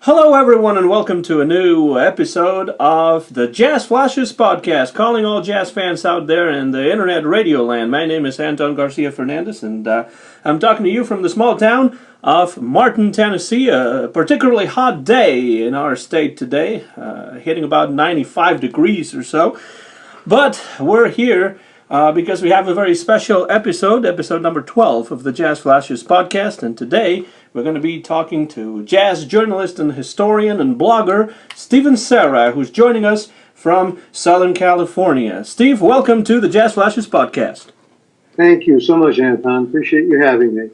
Hello, everyone, and welcome to a new episode of the Jazz Flashiest podcast, calling all jazz fans out there in the internet radio land. My name is Anton Garcia Fernandez, and I'm talking to you from the small town of Martin, Tennessee. A particularly hot day in our state today, hitting about 95 degrees or so. But we're here because we have a very special episode number 12 of the Jazz Flashiest podcast, and today we're going to be talking to jazz journalist and historian and blogger Stephen Cerra, who's joining us from Southern California. Steve, welcome to the Jazz Flashiest podcast. Thank you so much, Anton. Appreciate you having me.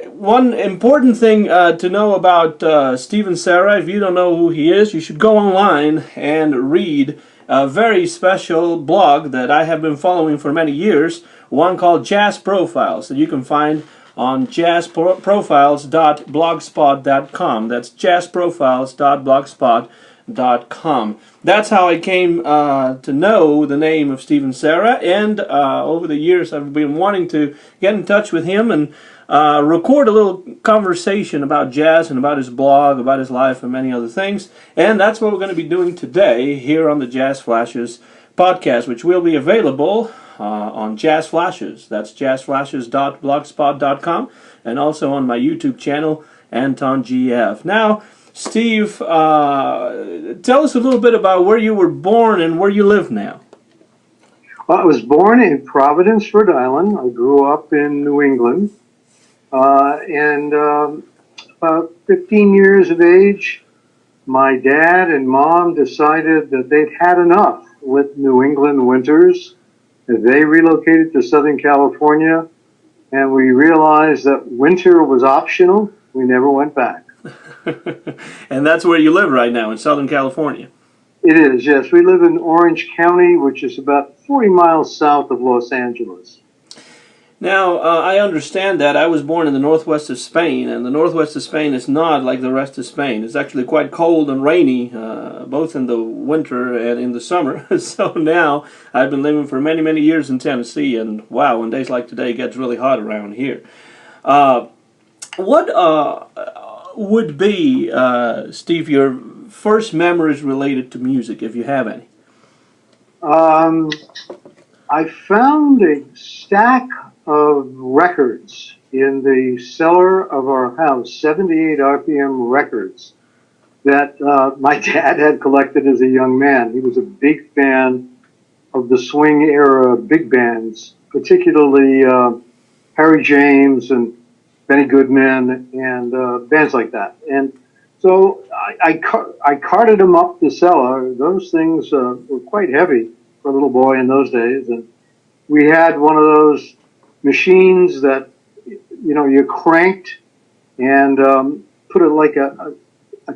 One important thing to know about Stephen Cerra, if you don't know who he is, you should go online and read a very special blog that I have been following for many years, one called Jazz Profiles, that you can find on jazzprofiles.blogspot.com. That's jazzprofiles.blogspot.com. That's how I came to know the name of Stephen Cerra, and over the years I've been wanting to get in touch with him and record a little conversation about jazz and about his blog, about his life, and many other things. And that's what we're going to be doing today here on the Jazz Flashes podcast, which will be available on Jazz Flashes. That's jazzflashes.blogspot.com, and also on my YouTube channel, Anton GF. Now, Steve, tell us a little bit about where you were born and where you live now. Well, I was born in Providence, Rhode Island. I grew up in New England. And about 15 years of age, my dad and mom decided that they'd had enough with New England winters. They relocated to Southern California, and we realized that winter was optional. We never went back. And that's where you live right now, in Southern California. It is, yes. We live in Orange County, which is about 40 miles south of Los Angeles. Now, I understand that I was born in the northwest of Spain, and the northwest of Spain is not like the rest of Spain. It's actually quite cold and rainy, both in the winter and in the summer. So now, I've been living for many, many years in Tennessee, and wow, on days like today, it gets really hot around here. What would be, Steve, your first memories related to music, if you have any? I found a stack of records in the cellar of our house, 78 RPM records, that my dad had collected as a young man. He was a big fan of the swing era big bands, particularly Harry James and Benny Goodman and bands like that. And so I carted them up the cellar. Those things were quite heavy for a little boy in those days. And we had one of those machines that, you know, you cranked and put it like a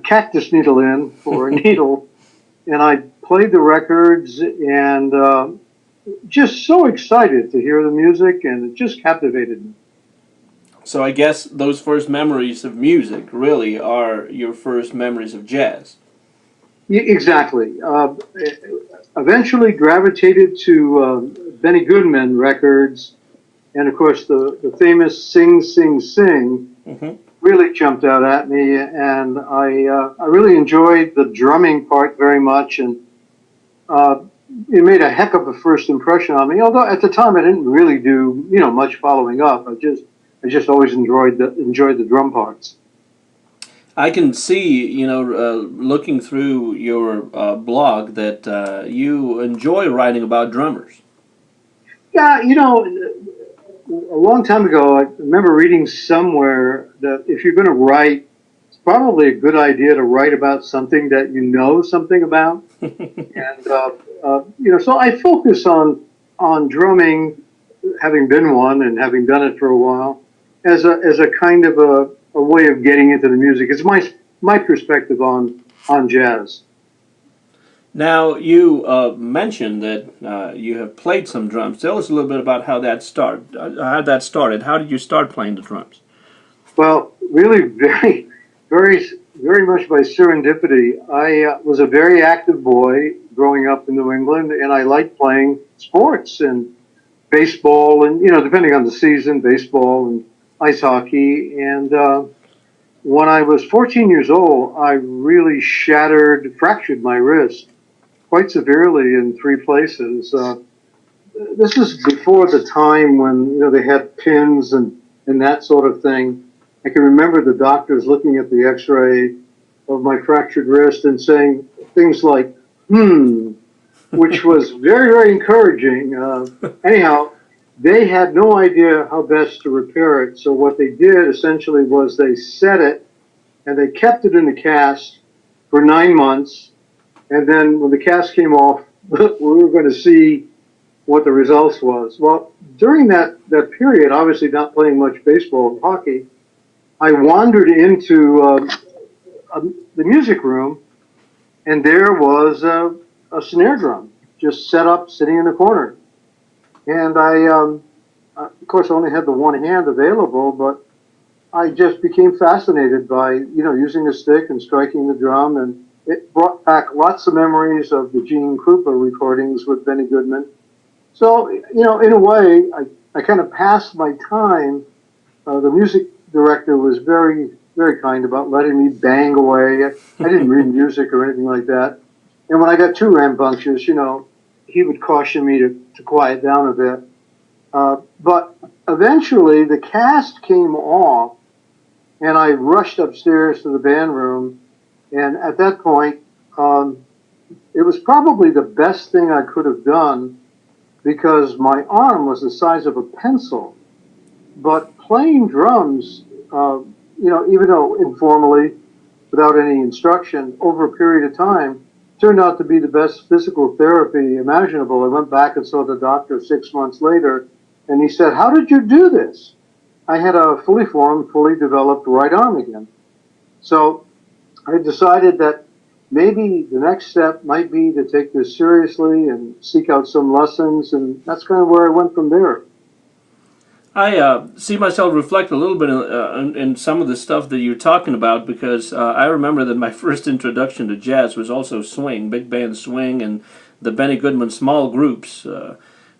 cactus needle in for a needle. And I played the records and just so excited to hear the music, and it just captivated me. So I guess those first memories of music really are your first memories of jazz. Exactly. Eventually gravitated to Benny Goodman records, and of course the famous Sing, Sing, Sing really jumped out at me, and I really enjoyed the drumming part very much, and it made a heck of a first impression on me, although at the time I didn't really do, you know, much following up. I just always enjoyed the drum parts. I can see, you know, looking through your blog that you enjoy writing about drummers. Yeah, you know, a long time ago, I remember reading somewhere that if you're going to write, it's probably a good idea to write about something that you know something about. And, you know, so I focus on drumming, having been one and having done it for a while, as a kind of a way of getting into the music. It's my perspective on jazz. Now, you mentioned that you have played some drums. Tell us a little bit about how that started. How did you start playing the drums? Well, really, very, very, very much by serendipity. I was a very active boy growing up in New England, and I liked playing sports and baseball, and, you know, depending on the season, baseball and ice hockey. And when I was 14 years old, I really fractured my wrist quite severely in 3 places. This is before the time when they had pins and that sort of thing. I can remember the doctors looking at the X-ray of my fractured wrist and saying things like which was very, very encouraging. Anyhow, they had no idea how best to repair it. So what they did essentially was they set it and they kept it in the cast for 9 months. And then when the cast came off, we were going to see what the results was. Well, during that period, obviously not playing much baseball and hockey, I wandered into the music room, and there was a snare drum just set up, sitting in the corner. And I, of course, only had the one hand available, but I just became fascinated by, using a stick and striking the drum. And it brought back lots of memories of the Gene Krupa recordings with Benny Goodman. So, in a way, I kind of passed my time. The music director was very, very kind about letting me bang away. I didn't read music or anything like that. And when I got too rambunctious, he would caution me to quiet down a bit. But eventually the cast came off, and I rushed upstairs to the band room. And at that point, it was probably the best thing I could have done, because my arm was the size of a pencil. But playing drums, even though informally, without any instruction, over a period of time, turned out to be the best physical therapy imaginable. I went back and saw the doctor 6 months later, and he said, "How did you do this?" I had a fully formed, fully developed right arm again. So I decided that maybe the next step might be to take this seriously and seek out some lessons, and that's kind of where I went from there. I see myself reflect a little bit in some of the stuff that you're talking about, because I remember that my first introduction to jazz was also swing, big band swing, and the Benny Goodman small groups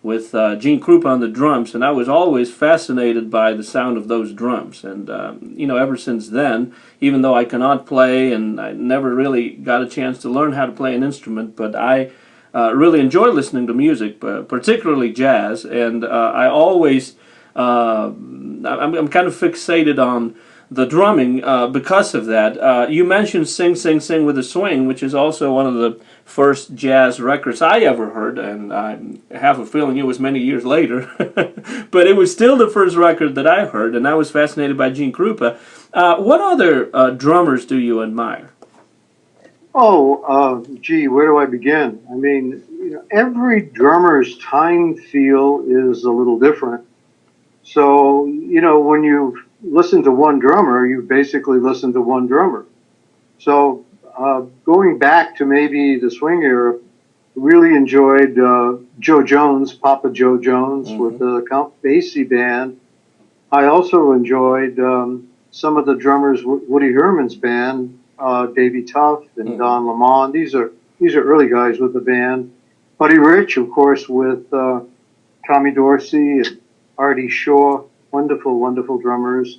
with Gene Krupa on the drums, and I was always fascinated by the sound of those drums. And ever since then, even though I cannot play and I never really got a chance to learn how to play an instrument, but I really enjoy listening to music, particularly jazz, and I always I'm kind of fixated on the drumming because of that. You mentioned Sing, Sing, Sing with a Swing, which is also one of the first jazz records I ever heard, and I have a feeling it was many years later. But it was still the first record that I heard, and I was fascinated by Gene Krupa. What other drummers do you admire? Gee, where do I begin? I mean, every drummer's time feel is a little different. So, when you listen to one drummer, you basically listen to one drummer. So, going back to maybe the swing era, really enjoyed Joe Jones, Papa Joe Jones, with the Count Basie band. I also enjoyed some of the drummers, Woody Herman's band, Davey Tough and Don Lamont. These are early guys with the band. Buddy Rich, of course, with Tommy Dorsey and Artie Shaw, wonderful, wonderful drummers.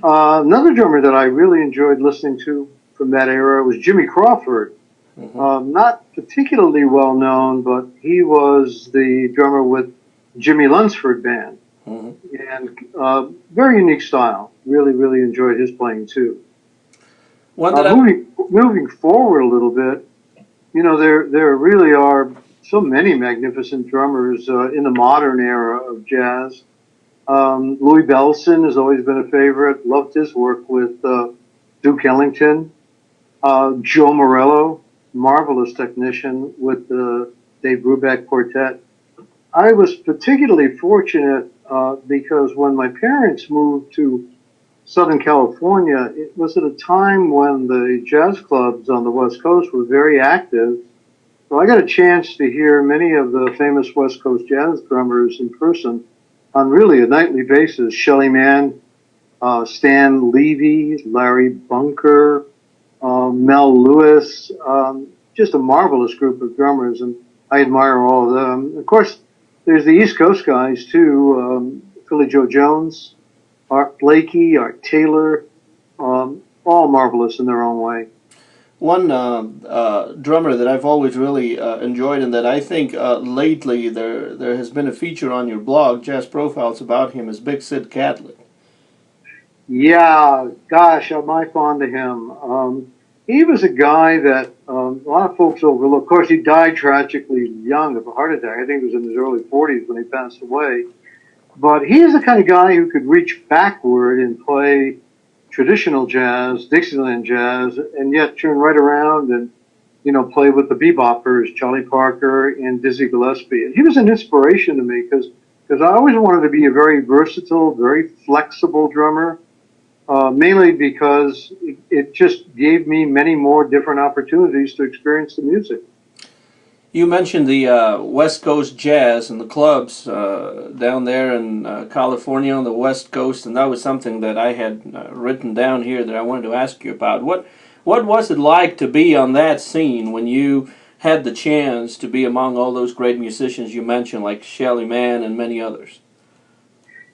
Another drummer that I really enjoyed listening to from that era was Jimmy Crawford. Not particularly well known, but he was the drummer with Jimmy Lunsford Band. And very unique style. Really, really enjoyed his playing too. Moving forward a little bit, there really are so many magnificent drummers in the modern era of jazz. Louie Bellson has always been a favorite. Loved his work with Duke Ellington. Joe Morello, marvelous technician with the Dave Brubeck Quartet. I was particularly fortunate because when my parents moved to Southern California, it was at a time when the jazz clubs on the West Coast were very active. So I got a chance to hear many of the famous West Coast jazz drummers in person on really a nightly basis. Shelly Manne, Stan Levy, Larry Bunker, Mel Lewis, just a marvelous group of drummers, and I admire all of them. Of course, there's the East Coast guys too, Philly Joe Jones, Art Blakey, Art Taylor, all marvelous in their own way. One drummer that I've always really enjoyed, and that I think lately there has been a feature on your blog, Jazz Profiles, about him, is Big Sid Catlett. Yeah, gosh, am I fond of him. He was a guy that a lot of folks overlook. Of course, he died tragically young of a heart attack. I think it was in his early 40s when he passed away. But he is the kind of guy who could reach backward and play traditional jazz, Dixieland jazz, and yet turn right around and, play with the beboppers, Charlie Parker and Dizzy Gillespie. And he was an inspiration to me because I always wanted to be a very versatile, very flexible drummer, mainly because it just gave me many more different opportunities to experience the music. You mentioned the West Coast jazz and the clubs down there in California on the West Coast, and that was something that I had written down here that I wanted to ask you about. What was it like to be on that scene when you had the chance to be among all those great musicians you mentioned, like Shelly Manne and many others?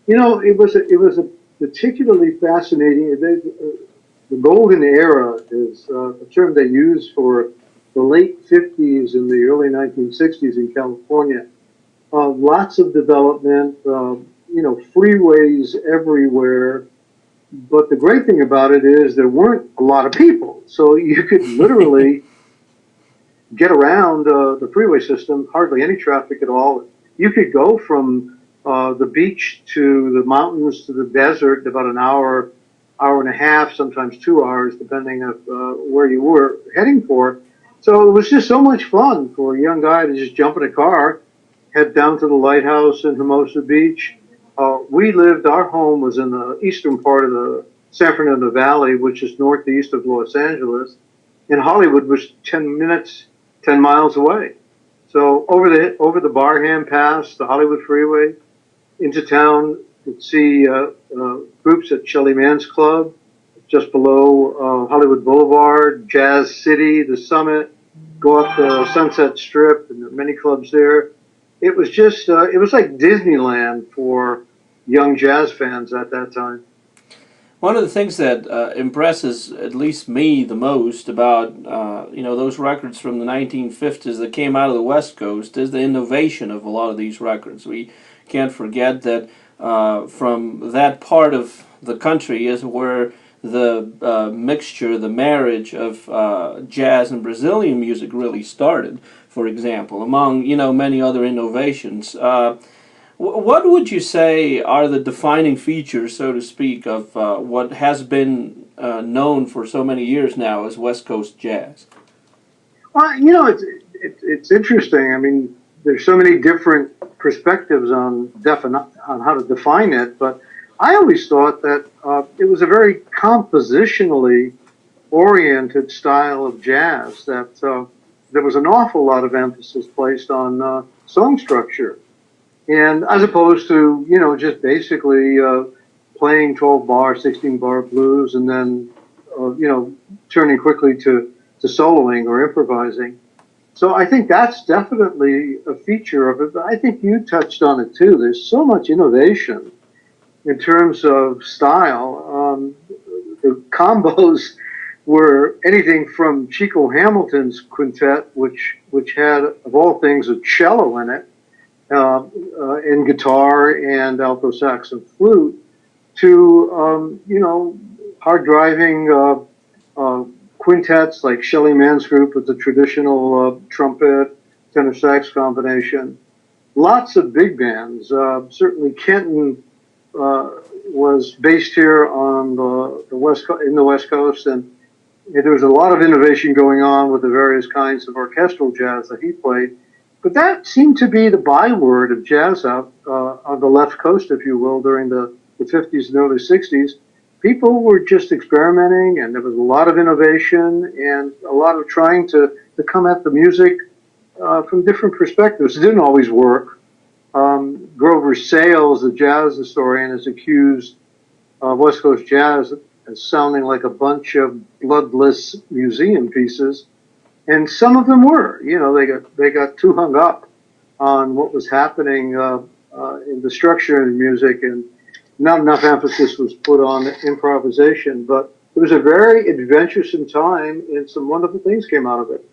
It was a particularly fascinating. The golden era is a term they use for the late 50s and the early 1960s in California. Lots of development, freeways everywhere. But the great thing about it is there weren't a lot of people. So you could literally get around the freeway system, hardly any traffic at all. You could go from the beach to the mountains to the desert in about an hour, hour and a half, sometimes 2 hours, depending on where you were heading for. So it was just so much fun for a young guy to just jump in a car, head down to the lighthouse in Hermosa Beach. Our home was in the eastern part of the San Fernando Valley, which is northeast of Los Angeles. And Hollywood was 10 miles away. So over the Barham Pass, the Hollywood Freeway, into town, you'd see groups at Shelly Manne's Club, just below Hollywood Boulevard, Jazz City, the Summit, go up the Sunset Strip, and there are many clubs there. It was just, it was like Disneyland for young jazz fans at that time. One of the things that impresses at least me the most about those records from the 1950s that came out of the West Coast is the innovation of a lot of these records. We can't forget that from that part of the country is where the mixture, the marriage of jazz and Brazilian music really started, for example, among many other innovations. What would you say are the defining features, so to speak, of what has been known for so many years now as West Coast jazz? Well, it's interesting. I mean, there's so many different perspectives on how to define it, but I always thought that it was a very compositionally oriented style of jazz, that there was an awful lot of emphasis placed on song structure. And as opposed to, just basically playing 12-bar, 16-bar blues and then, turning quickly to soloing or improvising. So I think that's definitely a feature of it. But I think you touched on it too. There's so much innovation in terms of style. The combos were anything from Chico Hamilton's quintet, which had, of all things, a cello in it, in guitar and alto sax and flute, to hard driving quintets like Shelly Manne's group with the traditional trumpet tenor sax combination. Lots of big bands. Certainly Kenton was based here on the West in the West Coast, and there was a lot of innovation going on with the various kinds of orchestral jazz that he played. But that seemed to be the byword of jazz out on the left coast, if you will, during the 50s and early 60s. People were just experimenting, and there was a lot of innovation and a lot of trying to come at the music from different perspectives. It didn't always work. Grover Sales, the jazz historian, has accused West Coast jazz as sounding like a bunch of bloodless museum pieces. And some of them were, they got too hung up on what was happening in the structure of the music, and not enough emphasis was put on improvisation. But was a very adventuresome time, and some wonderful things came out of it.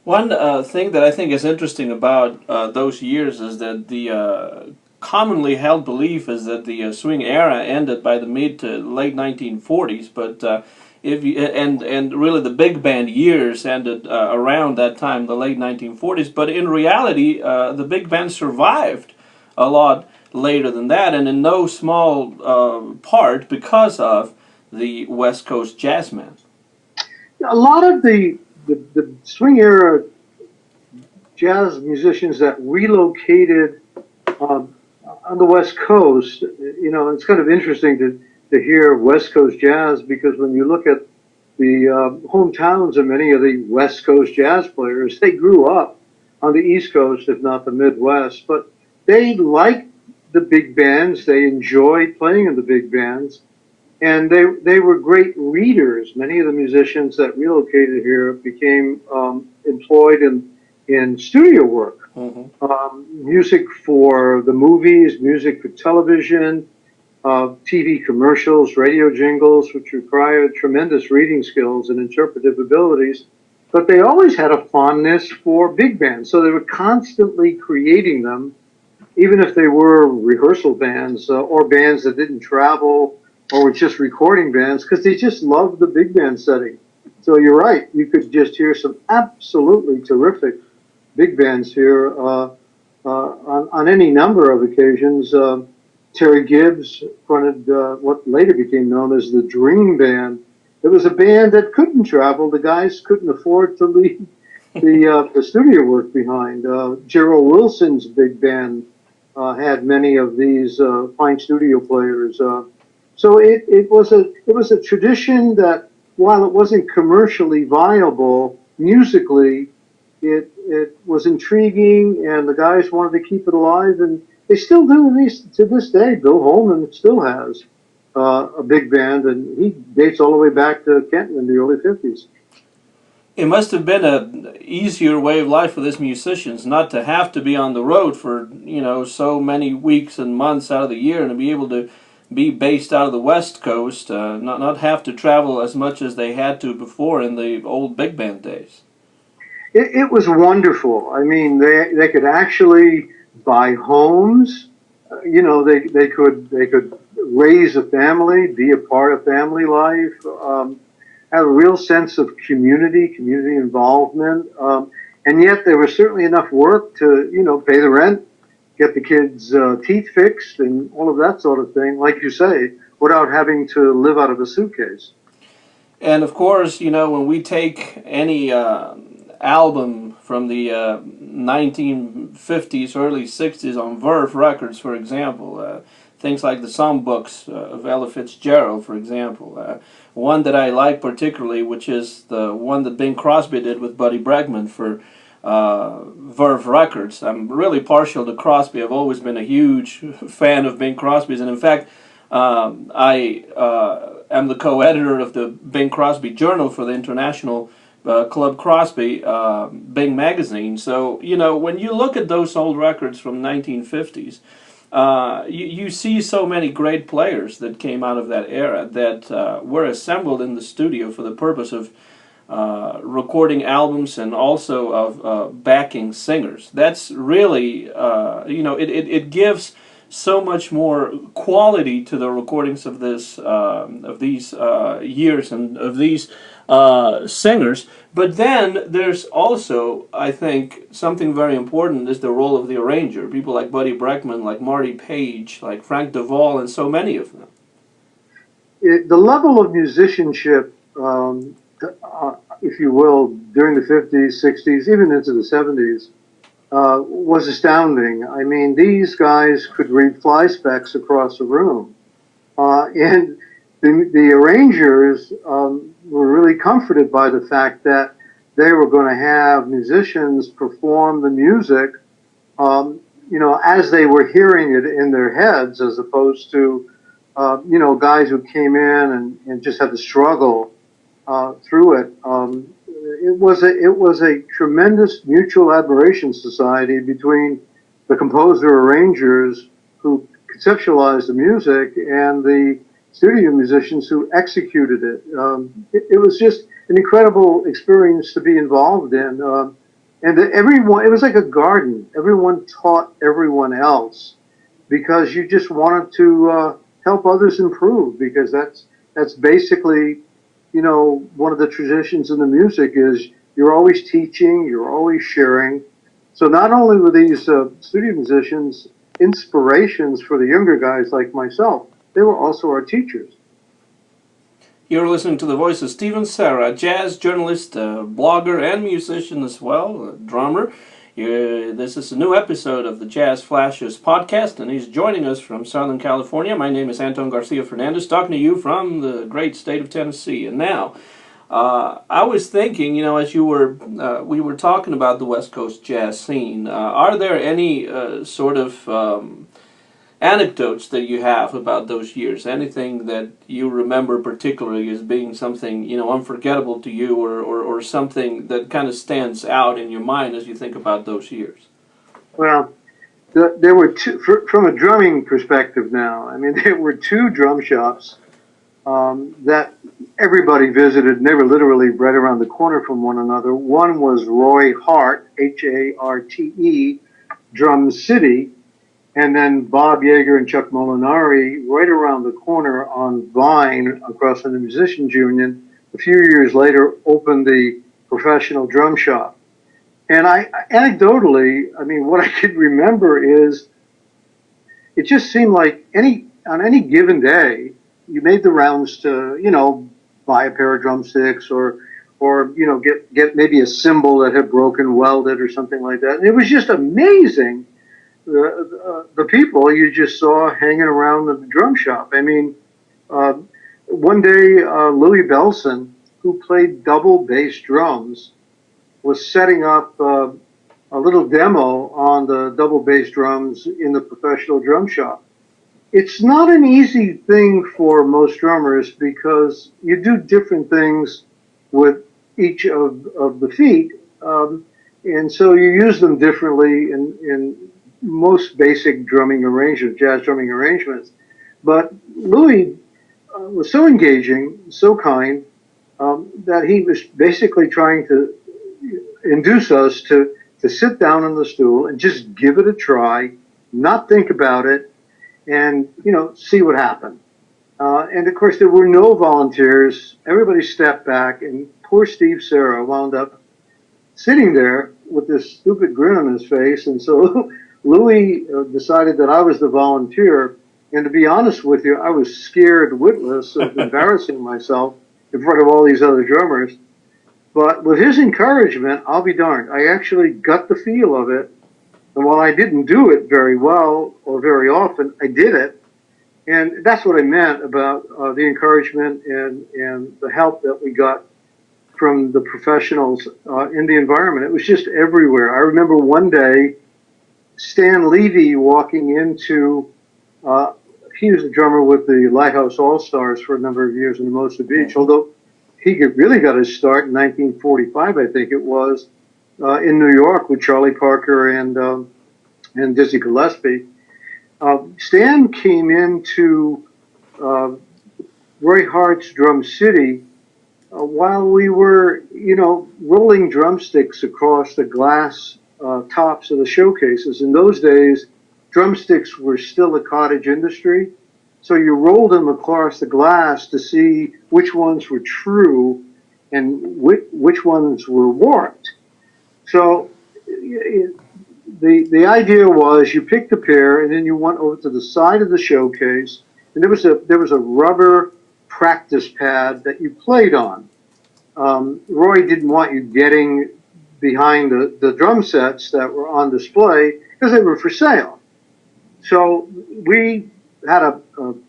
One thing that I think is interesting about those years is that the commonly held belief is that the swing era ended by the mid to late 1940s, but if you, and really the big band years ended around that time, the late 1940s. But in reality, the big band survived a lot later than that, and in no small part because of the West Coast jazzmen. A lot of the swing era jazz musicians that relocated um, on the West Coast, it's kind of interesting to hear West Coast jazz, because when you look at the hometowns of many of the West Coast jazz players, they grew up on the East Coast, if not the Midwest, but they liked the big bands. They enjoyed playing in the big bands, and they were great readers. Many of the musicians that relocated here became employed in studio work, music for the movies, music for television, TV commercials, radio jingles, which required tremendous reading skills and interpretive abilities. But they always had a fondness for big bands, so they were constantly creating them, even if they were rehearsal bands or bands that didn't travel or were just recording bands, because they just loved the big band setting. So you're right, you could just hear some absolutely terrific big bands here on any number of occasions. Terry Gibbs fronted what later became known as the Dream Band. It was a band that couldn't travel. The guys couldn't afford to leave the studio work behind. Gerald Wilson's big band had many of these fine studio players. So it was a tradition that, while it wasn't commercially viable, musically it was intriguing, and the guys wanted to keep it alive, and they still do, at least to this day. Bill Holman still has a big band, and he dates all the way back to Kenton in the early 50s. It must have been a easier way of life for these musicians not to have to be on the road for so many weeks and months out of the year, and to be able to be based out of the West Coast, not have to travel as much as they had to before in the old big band days. It was wonderful. I mean, they could actually buy homes. They could raise a family, be a part of family life, have a real sense of community involvement, and yet there was certainly enough work to pay the rent, get the kids' teeth fixed, and all of that sort of thing, like you say, without having to live out of a suitcase. And of course, when we take any album from the 1950s, early 60s on Verve Records, for example, things like the songbooks of Ella Fitzgerald, for example. One that I like particularly, which is the one that Bing Crosby did with Buddy Bregman for Verve Records. I'm really partial to Crosby. I've always been a huge fan of Bing Crosby's, and in fact, I am the co-editor of the Bing Crosby Journal for the International Club Crosby Bing magazine. So when you look at those old records from 1950s, you see so many great players that came out of that era that were assembled in the studio for the purpose of recording albums and also of backing singers. That's really it gives so much more quality to the recordings of this of these years and of these singers. But then there's also, I think, something very important is the role of the arranger. People like Buddy Bregman, like Marty Page, like Frank Duvall, and so many of them. The level of musicianship, if you will, during the 50s, 60s, even into the 70s, was astounding. I mean, these guys could read fly specks across the room. And the arrangers were really comforted by the fact that they were going to have musicians perform the music, as they were hearing it in their heads, as opposed to, guys who came in and just had to struggle through it. It was a tremendous mutual admiration society between the composer arrangers who conceptualized the music and the studio musicians who executed it. It was just an incredible experience to be involved in. And everyone, it was like a garden. Everyone taught everyone else because you just wanted to help others improve, because that's basically, one of the traditions in the music is you're always teaching, you're always sharing. So not only were these studio musicians inspirations for the younger guys like myself, they were also our teachers. You're listening to the voice of Stephen Cerra, a jazz journalist, blogger, and musician as well, a drummer. This is a new episode of the Jazz Flashiest podcast, and he's joining us from Southern California. My name is Anton Garcia Fernandez, talking to you from the great state of Tennessee. And now, I was thinking, as we were talking about the West Coast jazz scene, are there any sort of anecdotes that you have about those years? Anything that you remember particularly as being something, unforgettable to you, or something that kind of stands out in your mind as you think about those years? Well, there were two, from a drumming perspective now, there were two drum shops that everybody visited, and they were literally right around the corner from one another. One was Roy Hart, Harte, Drum City, and then Bob Yeager and Chuck Molinari right around the corner on Vine across from the Musicians Union. A few years later, opened the Professional Drum Shop. And anecdotally, what I could remember is it just seemed like on any given day, you made the rounds to, buy a pair of drumsticks or get maybe a cymbal that had broken, welded or something like that. And it was just amazing. The people you just saw hanging around the drum shop. One day, Louie Bellson, who played double bass drums, was setting up a little demo on the double bass drums in the Professional Drum Shop. It's not an easy thing for most drummers because you do different things with each of the feet, and so you use them differently in most basic drumming arrangements, jazz drumming arrangements. But Louis was so engaging, so kind, that he was basically trying to induce us to sit down on the stool and just give it a try, not think about it, and, see what happened. And of course, there were no volunteers. Everybody stepped back, and poor Steve Cerra wound up sitting there with this stupid grin on his face. And so Louis decided that I was the volunteer. And to be honest with you, I was scared witless of embarrassing myself in front of all these other drummers. But with his encouragement, I'll be darned, I actually got the feel of it. And while I didn't do it very well or very often, I did it. And that's what I meant about the encouragement and the help that we got from the professionals in the environment. It was just everywhere. I remember one day, Stan Levy walking into, he was a drummer with the Lighthouse All-Stars for a number of years in Hermosa Beach, although he really got his start in 1945, I think it was, in New York with Charlie Parker and Dizzy Gillespie. Stan came into Roy Hart's Drum City while we were, rolling drumsticks across the glass tops of the showcases. In those days, drumsticks were still a cottage industry, so you rolled them across the glass to see which ones were true and which ones were warped. So the idea was you picked a pair and then you went over to the side of the showcase, and there was a rubber practice pad that you played on. Roy didn't want you getting behind the drum sets that were on display because they were for sale. So we had a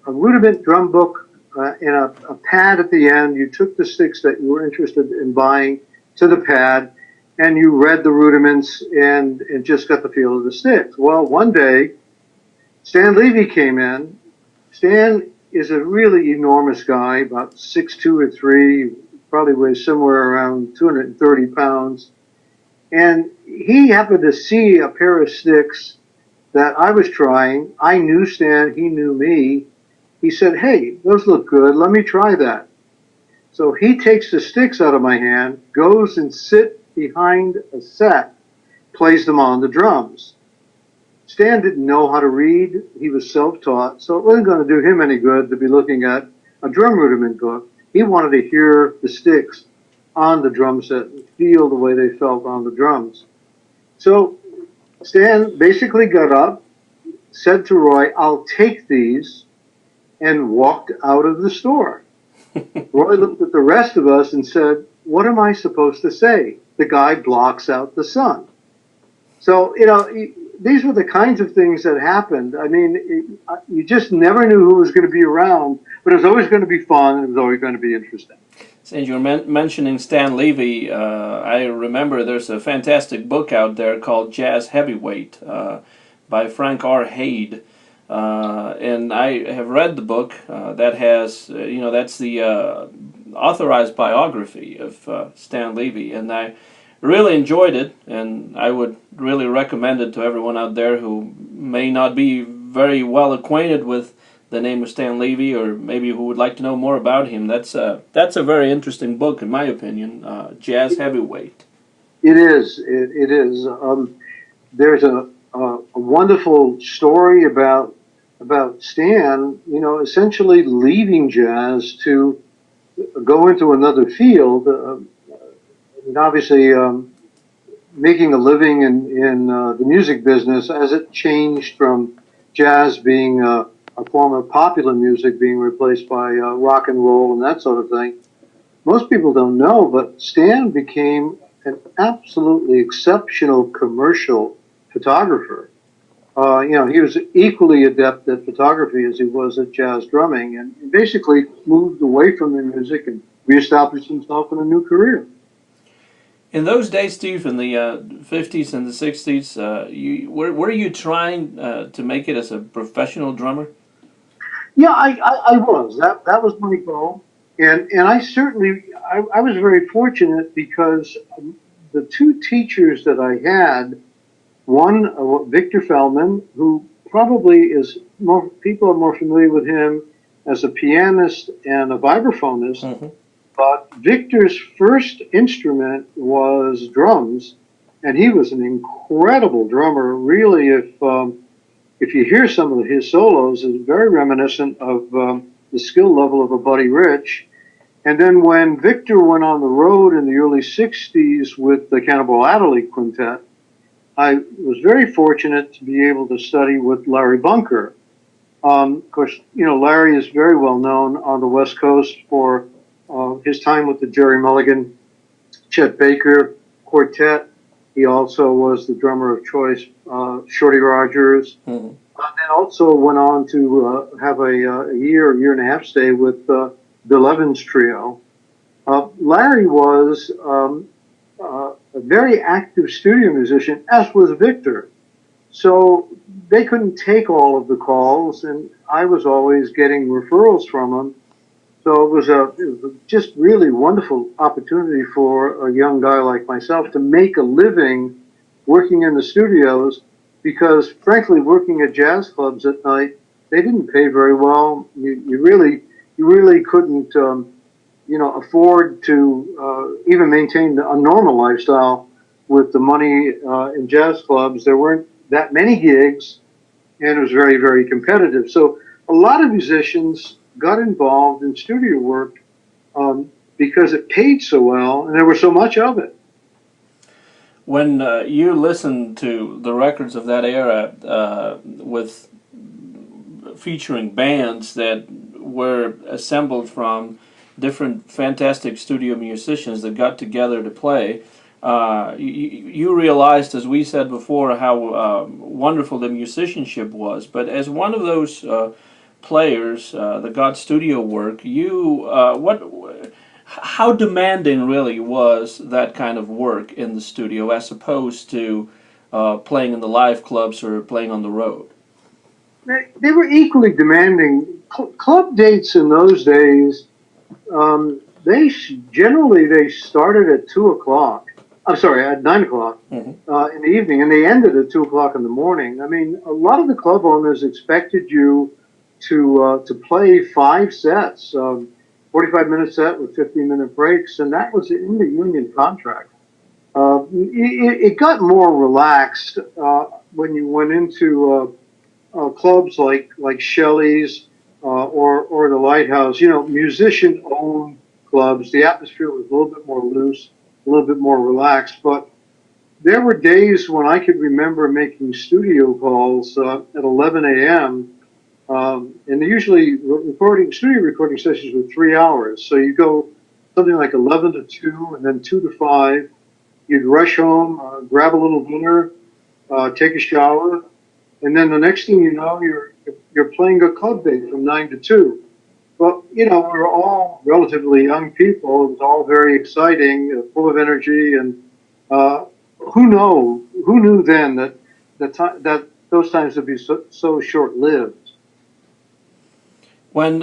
rudiment drum book and a pad at the end. You took the sticks that you were interested in buying to the pad, and you read the rudiments and just got the feel of the sticks. Well, one day, Stan Levy came in. Stan is a really enormous guy, about 6'2" or 3", probably weighs somewhere around 230 pounds. And he happened to see a pair of sticks that I was trying. I knew Stan, he knew me. he said, "Hey, those look good. Let me try that." So he takes the sticks out of my hand, goes and sits behind a set, plays them on the drums. Stan didn't know how to read. He was self-taught, so it wasn't going to do him any good to be looking at a drum rudiment book. He wanted to hear the sticks on the drum set and feel the way they felt on the drums. So Stan basically got up, said to Roy, "I'll take these," and walked out of the store. Roy looked at the rest of us and said, "What am I supposed to say? The guy blocks out the sun." So, these were the kinds of things that happened. I mean, you just never knew who was going to be around, but it was always going to be fun and it was always going to be interesting. Since you're mentioning Stan Levy, I remember there's a fantastic book out there called Jazz Heavyweight by Frank R. Haid. And I have read the book that has, that's the authorized biography of Stan Levy. And I really enjoyed it, and I would really recommend it to everyone out there who may not be very well acquainted with the name of Stan Levy, or maybe who would like to know more about him. That's a very interesting book, in my opinion. Jazz Heavyweight. It is. It is. There's a wonderful story about Stan. Essentially leaving jazz to go into another field. And obviously, making a living in the music business as it changed from jazz being a form of popular music being replaced by rock and roll and that sort of thing. Most people don't know, but Stan became an absolutely exceptional commercial photographer. He was equally adept at photography as he was at jazz drumming, and basically moved away from the music and reestablished himself in a new career. In those days, Steve, in the 50s and the 60s, were you trying to make it as a professional drummer? Yeah, I was. That was my goal. And I certainly, I was very fortunate because the two teachers that I had, one, Victor Feldman, who probably is more, people are more familiar with him as a pianist and a vibraphonist. Mm-hmm. But Victor's first instrument was drums, and he was an incredible drummer. Really, if you hear some of his solos, it's very reminiscent of the skill level of a Buddy Rich. And then when Victor went on the road in the early 60s with the Cannonball Adderley Quintet, I was very fortunate to be able to study with Larry Bunker. Of course, Larry is very well known on the West Coast for his time with the Jerry Mulligan, Chet Baker Quartet. He also was the drummer of choice, Shorty Rogers. Mm-hmm. And also went on to have a year and a half stay with Bill Evans Trio. Larry was a very active studio musician, as was Victor. So they couldn't take all of the calls, and I was always getting referrals from them. So it was a just really wonderful opportunity for a young guy like myself to make a living working in the studios, because frankly, working at jazz clubs at night, they didn't pay very well. You really couldn't, afford to even maintain a normal lifestyle with the money in jazz clubs. There weren't that many gigs, and it was very, very competitive. So a lot of musicians got involved in studio work because it paid so well, and there was so much of it. When you listen to the records of that era with featuring bands that were assembled from different fantastic studio musicians that got together to play, you realized, as we said before, how wonderful the musicianship was. But as one of those players that got studio work, how demanding really was that kind of work in the studio as opposed to playing in the live clubs or playing on the road? They were equally demanding. Club dates in those days, they started at 2 o'clock. I'm sorry, at 9 o'clock mm-hmm. In the evening, and they ended at 2 o'clock in the morning. I mean, a lot of the club owners expected you to play 5 sets, 45-minute set with 15-minute breaks, and that was in the union contract. It got more relaxed when you went into clubs like Shelley's or the Lighthouse. You know, musician-owned clubs. The atmosphere was a little bit more loose, a little bit more relaxed. But there were days when I could remember making studio calls at 11 a.m. And usually studio recording sessions were 3 hours. So you go something like 11 to 2 and then 2 to 5. You'd rush home, grab a little dinner, take a shower, and then the next thing you know, you're playing a club day from 9 to 2. Well, you know, we were all relatively young people. It was all very exciting, full of energy, and who knew then that those times would be so short-lived. When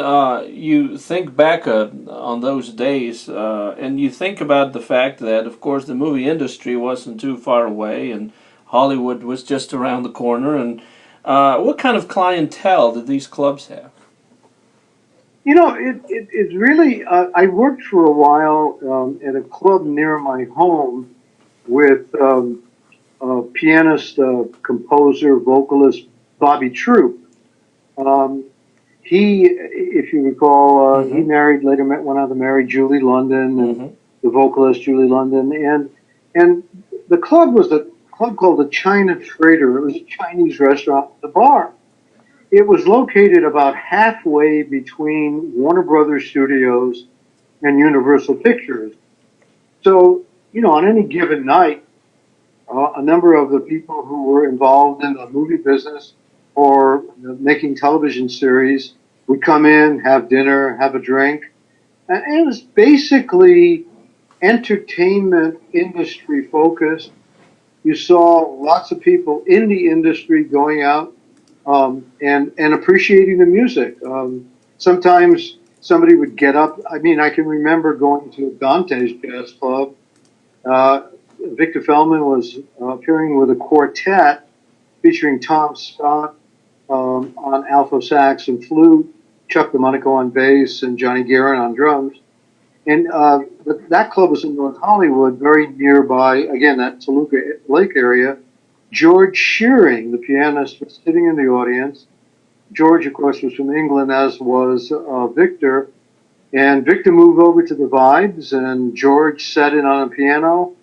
you think back on those days, and you think about the fact that, of course, the movie industry wasn't too far away, and Hollywood was just around the corner, and what kind of clientele did these clubs have? You know, it's really. I worked for a while at a club near my home with pianist, composer, vocalist Bobby Trout. He, if you recall, he went on to marry Julie London, and the vocalist Julie London, and the club was a club called the China Trader. It was a Chinese restaurant with a bar. It was located about halfway between Warner Brothers Studios and Universal Pictures. So, you know, on any given night, a number of the people who were involved in the movie business or making television series would come in, have dinner, have a drink. And it was basically entertainment industry focused. You saw lots of people in the industry going out and appreciating the music. Sometimes somebody would get up. I mean, I can remember going to a Dante's Jazz Club. Victor Feldman was appearing with a quartet featuring Tom Scott on alto sax and flute, Chuck DeMonico on bass, and Johnny Guerin on drums. And that club was in North Hollywood, very nearby, again, that Toluca Lake area. George Shearing, the pianist, was sitting in the audience. George, of course, was from England, as was Victor. And Victor moved over to the Vibes, and George sat in on a piano.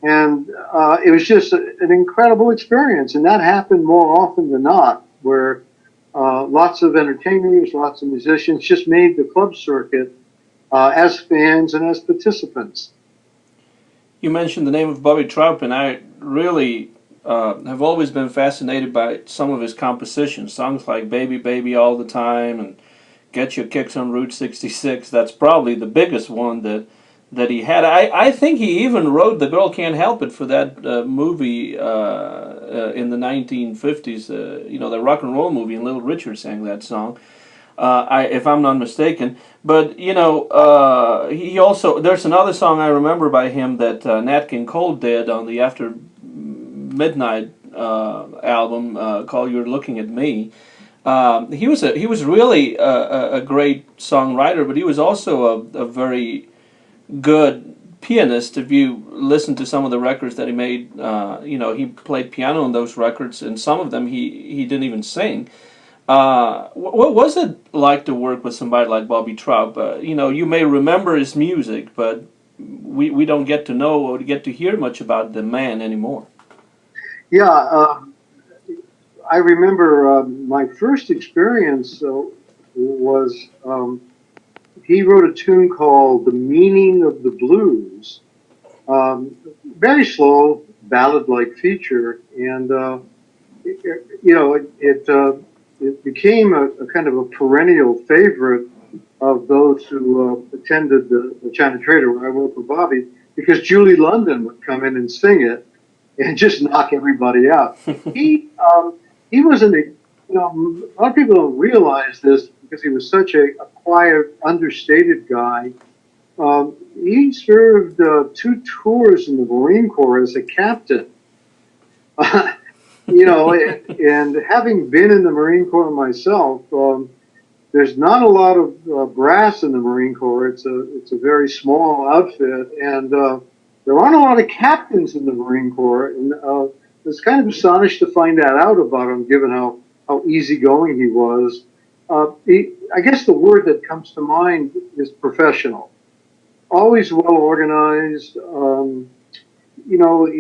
And it was just an incredible experience. And that happened more often than not, where lots of entertainers, lots of musicians just made the club circuit as fans and as participants. You mentioned the name of Bobby Trout, and I really have always been fascinated by some of his compositions. Songs like Baby, Baby All the Time and Get Your Kicks on Route 66. That's probably the biggest one that he had. I think he even wrote The Girl Can't Help It for that movie in the 1950s, you know, the rock and roll movie, and Little Richard sang that song. If I'm not mistaken. But, you know, he also, there's another song I remember by him that Nat King Cole did on the After Midnight album called You're Looking at Me. He was really a great songwriter, but he was also a very good pianist. If you listen to some of the records that he made, you know, he played piano on those records, and some of them he didn't even sing. What was it like to work with somebody like Bobby Trout? You know, you may remember his music, but we don't get to know or get to hear much about the man anymore. Yeah, I remember my first experience was he wrote a tune called "The Meaning of the Blues," very slow ballad-like feature, and you know it became a kind of a perennial favorite of those who attended the China Trader where I worked for Bobby, because Julie London would come in and sing it and just knock everybody out. He was you know, a lot of people don't realize this because he was such a quiet, understated guy. He served 2 tours in the Marine Corps as a captain. You know, and having been in the Marine Corps myself, there's not a lot of brass in the Marine Corps. It's a very small outfit, and there aren't a lot of captains in the Marine Corps. And I was kind of astonished to find that out about him, given how easygoing he was. I guess the word that comes to mind is professional. Always well organized. You know,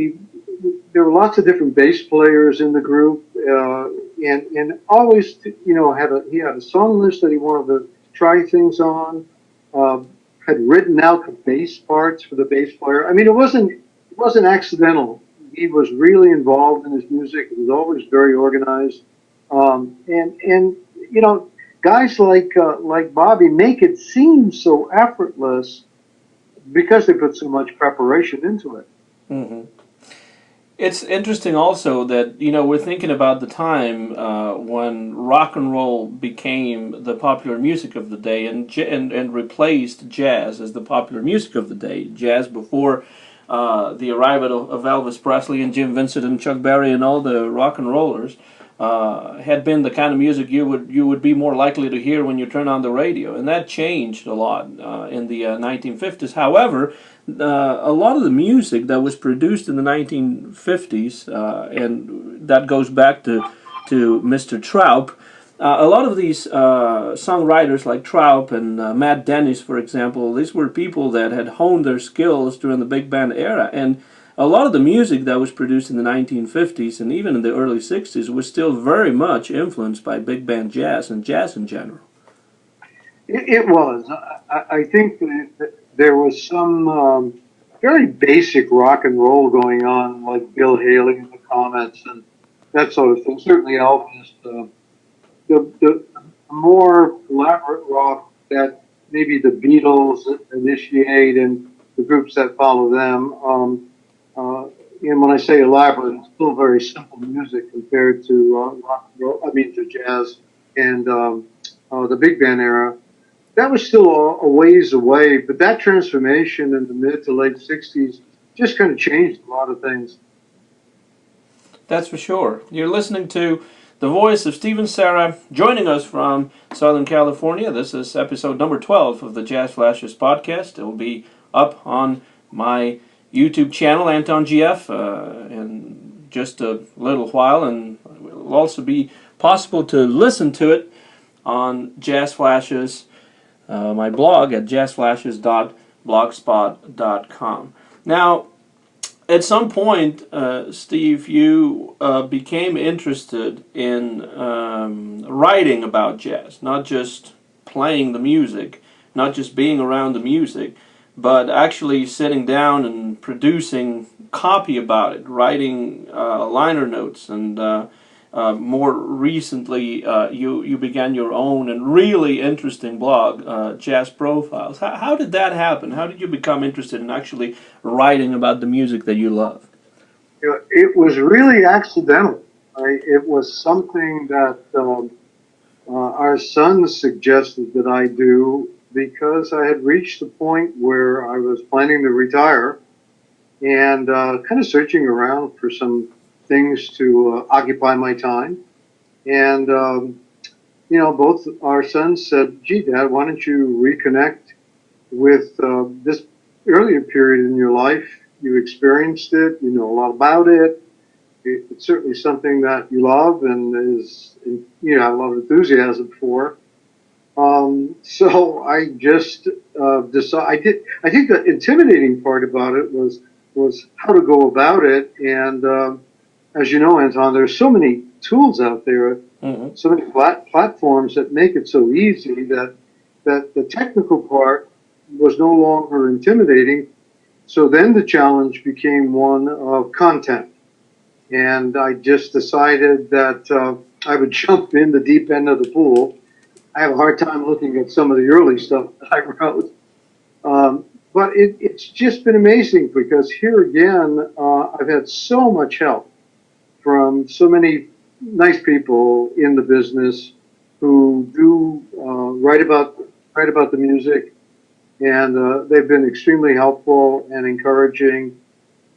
there were lots of different bass players in the group, and always, you know, he had a song list that he wanted to try things on. Had written out the bass parts for the bass player. I mean, it wasn't accidental. He was really involved in his music. He was always very organized, and you know, guys like Bobby make it seem so effortless because they put so much preparation into it. Mm-hmm. It's interesting also that, you know, we're thinking about the time when rock and roll became the popular music of the day and replaced jazz as the popular music of the day. Jazz before the arrival of Elvis Presley and Jim Vincent and Chuck Berry and all the rock and rollers had been the kind of music you would be more likely to hear when you turn on the radio, and that changed a lot in the 1950s. However, a lot of the music that was produced in the 1950s, and that goes back to Mr. Trout. A lot of these songwriters like Trout and Matt Dennis, for example, these were people that had honed their skills during the big band era, and a lot of the music that was produced in the 1950s and even in the early 60s was still very much influenced by big band jazz and jazz in general. It was. I think that there was some very basic rock and roll going on, like Bill Haley and the Comets and that sort of thing. Certainly Elvis. The more elaborate rock that maybe the Beatles initiate and the groups that follow them. And when I say elaborate, it's still very simple music compared to rock and roll. I mean, to jazz and the big band era. That was still a ways away, but that transformation in the mid to late 60s just kind of changed a lot of things. That's for sure. You're listening to the voice of Stephen Cerra, joining us from Southern California. This is episode number 12 of the Jazz Flashiest podcast. It will be up on my YouTube channel, Anton GF, in just a little while, and it will also be possible to listen to it on Jazz Flashes, my blog at jazzflashes.blogspot.com. Now, at some point, Steve, you became interested in writing about jazz, not just playing the music, not just being around the music, but actually sitting down and producing copy about it, writing liner notes, and more recently you began your own and really interesting blog, Jazz Profiles. How did that happen? How did you become interested in actually writing about the music that you love? It was really accidental. It was something that our son suggested that I do because I had reached the point where I was planning to retire and kind of searching around for some things to occupy my time. And, you know, both our sons said, gee, Dad, why don't you reconnect with this earlier period in your life? You experienced it, you know a lot about it. It's certainly something that you love and is, you know, a lot of enthusiasm for. So I just decided. I think the intimidating part about it was how to go about it. And as you know, Anton, there's so many tools out there, so many platforms that make it so easy that the technical part was no longer intimidating. So then the challenge became one of content. And I just decided that I would jump in the deep end of the pool. I have a hard time looking at some of the early stuff that I wrote. But it's just been amazing because here again, I've had so much help from so many nice people in the business who do write about the music, and they've been extremely helpful and encouraging.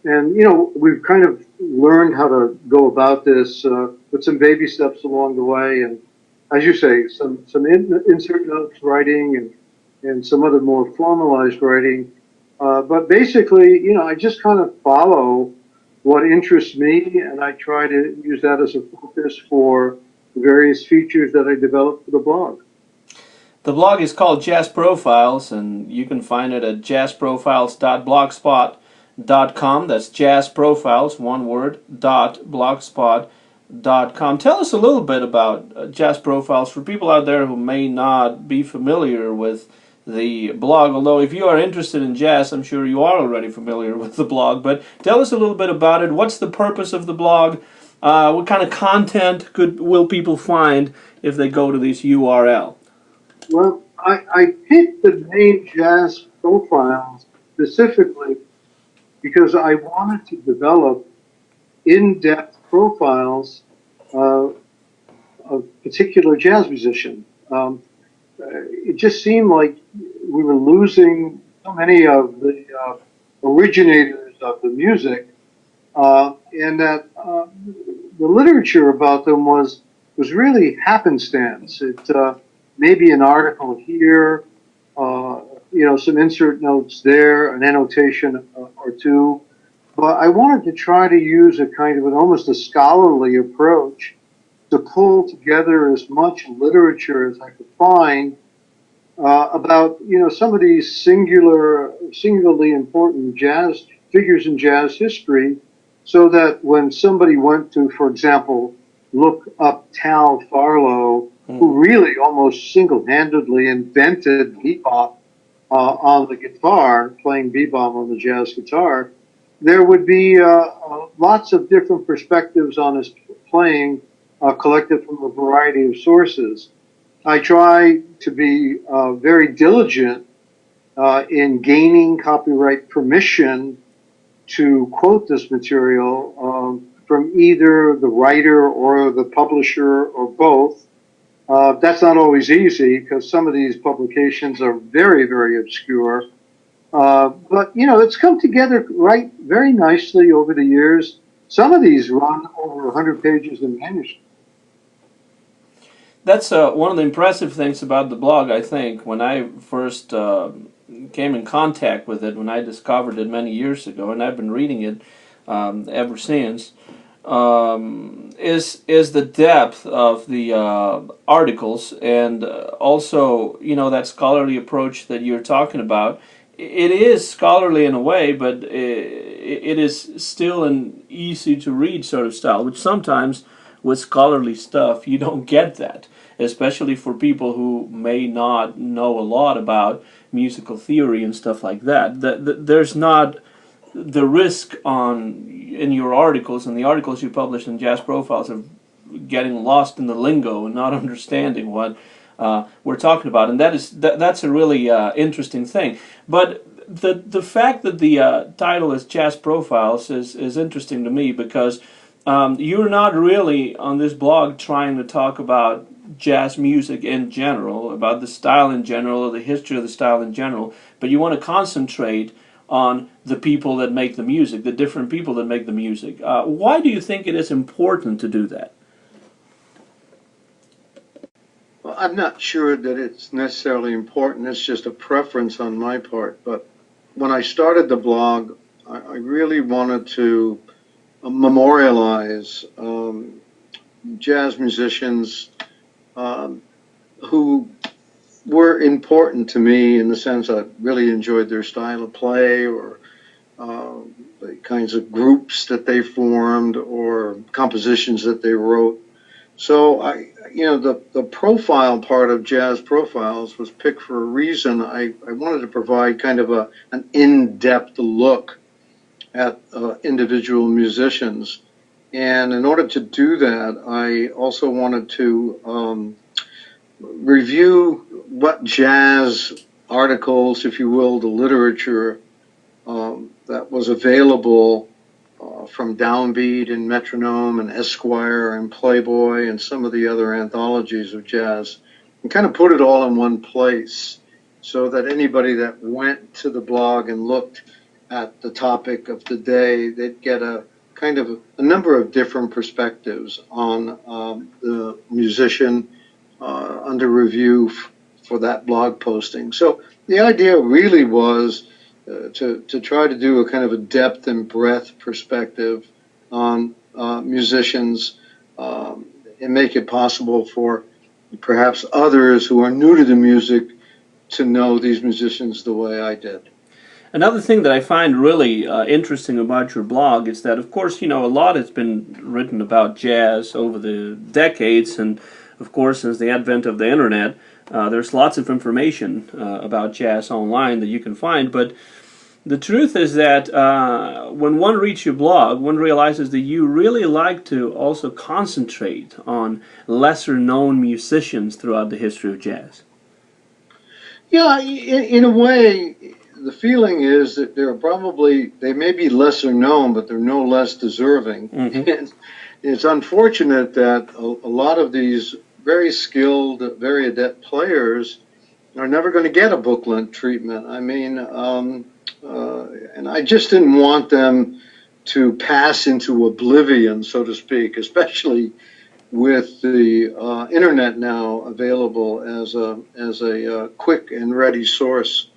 And you know, we've kind of learned how to go about this with some baby steps along the way, and as you say, some insert notes writing and some other more formalized writing. But basically, I just kind of follow what interests me, and I try to use that as a focus for the various features that I develop for the blog. The blog is called Jazz Profiles, and you can find it at jazzprofiles.blogspot.com. That's Jazz Profiles, one word, .blogspot.com. Tell us a little bit about Jazz Profiles for people out there who may not be familiar with the blog. Although if you are interested in jazz, I'm sure you are already familiar with the blog. But tell us a little bit about it. What's the purpose of the blog? What kind of content will people find if they go to this URL? Well, I picked the name Jazz Profiles specifically because I wanted to develop in-depth profiles of a particular jazz musician. It just seemed like we were losing so many of the originators of the music, and that the literature about them was really happenstance. It maybe an article here, some insert notes there, an annotation or two. But I wanted to try to use a kind of almost a scholarly approach to pull together as much literature as I could find about some of these singularly important jazz figures in jazz history, so that when somebody went to, for example, look up Tal Farlow, who really almost single-handedly invented bebop on the guitar, playing bebop on the jazz guitar, there would be lots of different perspectives on his playing, collected from a variety of sources. I try to be very diligent in gaining copyright permission to quote this material from either the writer or the publisher or both. That's not always easy because some of these publications are very, very obscure. But it's come together very nicely over the years. Some of these run over 100 pages in manuscript. That's one of the impressive things about the blog, I think. When I first came in contact with it, when I discovered it many years ago, and I've been reading it ever since, is the depth of the articles, and also that scholarly approach that you're talking about. It is scholarly in a way, but it is still an easy to read sort of style, which sometimes with scholarly stuff you don't get that, especially for people who may not know a lot about musical theory and stuff like that. There's not the risk in your articles and the articles you publish in Jazz Profiles of getting lost in the lingo and not understanding what we're talking about, and that's a really interesting thing. But the fact that the title is Jazz Profiles is interesting to me because you're not really on this blog trying to talk about jazz music in general, about the style in general, or the history of the style in general, but you want to concentrate on the people that make the music, the different people that make the music. Why do you think it is important to do that? Well, I'm not sure that it's necessarily important. It's just a preference on my part. But when I started the blog, I really wanted to memorialize jazz musicians who were important to me in the sense I really enjoyed their style of play, or the kinds of groups that they formed, or compositions that they wrote. So the profile part of Jazz Profiles was picked for a reason. I wanted to provide kind of an in-depth look at individual musicians. And in order to do that, I also wanted to review what jazz articles, if you will, the literature that was available from Downbeat and Metronome and Esquire and Playboy and some of the other anthologies of jazz, and kind of put it all in one place so that anybody that went to the blog and looked at the topic of the day, they'd get a kind of a number of different perspectives on the musician under review for that blog posting. So the idea really was to try to do a kind of a depth and breadth perspective on musicians and make it possible for perhaps others who are new to the music to know these musicians the way I did. Another thing that I find really interesting about your blog is that, of course, a lot has been written about jazz over the decades, and of course, since the advent of the internet, there's lots of information about jazz online that you can find. But the truth is that when one reads your blog, one realizes that you really like to also concentrate on lesser-known musicians throughout the history of jazz. Yeah, in a way, the feeling is that they may be lesser known, but they're no less deserving. Mm-hmm. It's unfortunate that a lot of these very skilled, very adept players are never going to get a booklet treatment. I mean, and I just didn't want them to pass into oblivion, so to speak, especially with the internet now available as a quick and ready source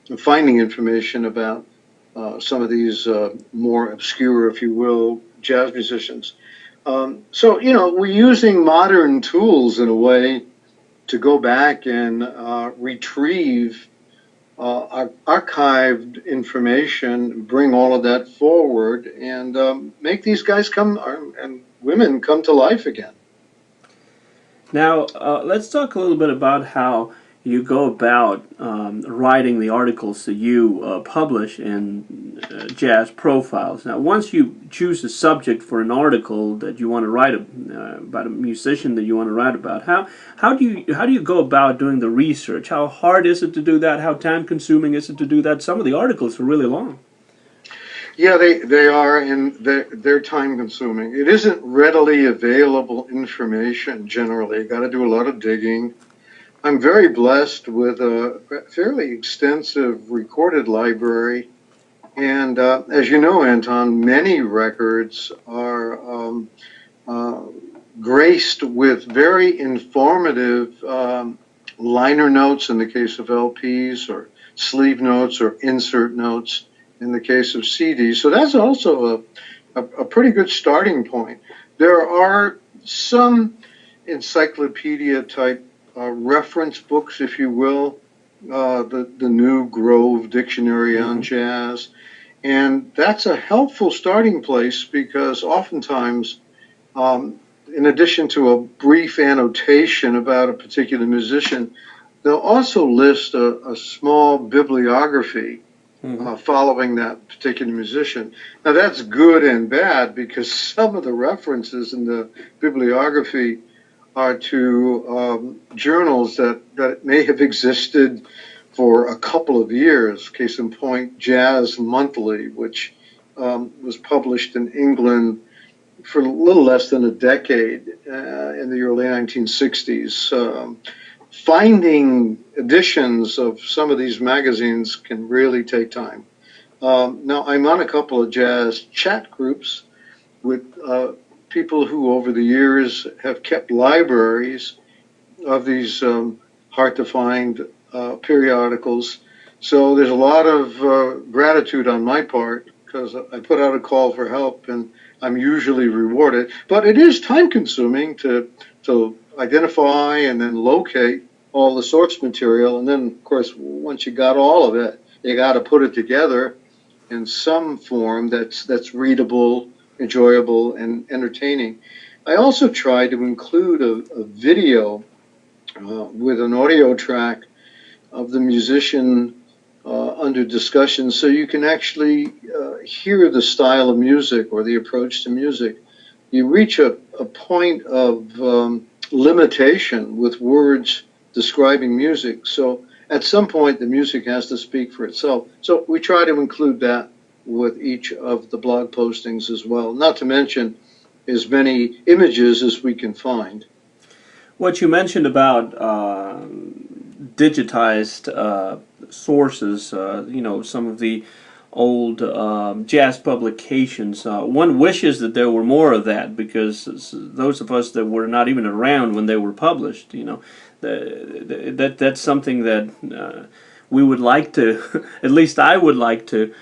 of finding information about some of these more obscure, if you will, jazz musicians. So, we're using modern tools in a way to go back and retrieve archived information, bring all of that forward, and make these guys and women come to life again. Now, let's talk a little bit about how you go about writing the articles that you publish in Jazz Profiles. Now, once you choose a subject for an article that you want to write about a musician that you want to write about, how do you go about doing the research? How hard is it to do that? How time consuming is it to do that? Some of the articles are really long. Yeah, they are, and they're time consuming. It isn't readily available information generally. You got to do a lot of digging. I'm very blessed with a fairly extensive recorded library, and as you know, Anton, many records are graced with very informative liner notes in the case of LPs, or sleeve notes, or insert notes in the case of CDs. So that's also a pretty good starting point. There are some encyclopedia type reference books, if you will, the New Grove Dictionary on Jazz. And that's a helpful starting place because oftentimes, in addition to a brief annotation about a particular musician, they'll also list a small bibliography following that particular musician. Now, that's good and bad because some of the references in the bibliography are to journals that may have existed for a couple of years. Case in point, Jazz Monthly, which was published in England for a little less than a decade in the early 1960s. Finding editions of some of these magazines can really take time. Now, I'm on a couple of jazz chat groups with people who over the years have kept libraries of these hard-to-find periodicals. So there's a lot of gratitude on my part because I put out a call for help and I'm usually rewarded. But it is time-consuming to identify and then locate all the source material. And then, of course, once you got all of it, you got to put it together in some form that's readable, enjoyable, and entertaining. I also try to include a video with an audio track of the musician under discussion so you can actually hear the style of music or the approach to music. You reach a point of limitation with words describing music. So at some point, the music has to speak for itself. So we try to include that with each of the blog postings as well, not to mention as many images as we can find. What you mentioned about digitized sources, some of the old jazz publications. One wishes that there were more of that, because those of us that were not even around when they were published, that's something that we would like to, at least I would like to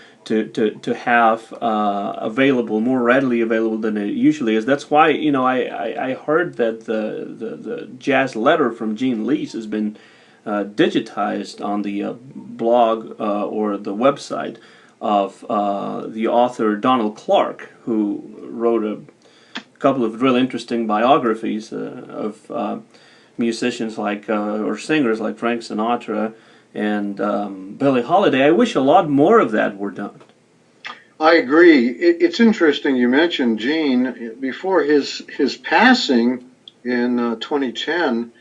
have available, more readily available than it usually is. That's why I heard that the jazz letter from Gene Lees has been digitized on the blog or the website of the author Donald Clark, who wrote a couple of really interesting biographies of musicians like or singers like Frank Sinatra and Billie Holiday. I wish a lot more of that were done. I agree. It's interesting you mentioned Gene. Before his passing in 2010,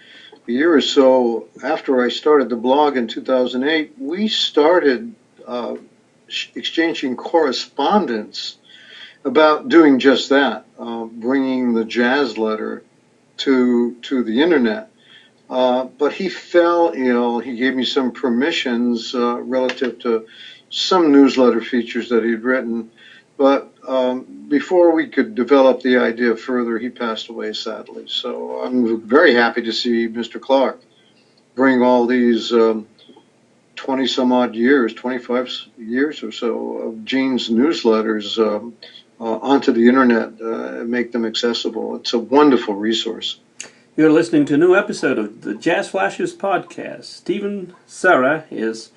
a year or so after I started the blog in 2008, we started exchanging correspondence about doing just that, bringing the jazz letter to the internet. But he fell ill. He gave me some permissions relative to some newsletter features that he'd written. But before we could develop the idea further, he passed away, sadly. So I'm very happy to see Mr. Clark bring all these 20 some odd years, 25 years or so of Gene's newsletters onto the internet and make them accessible. It's a wonderful resource. You're listening to a new episode of the Jazz Flashiest podcast. Stephen Cerra is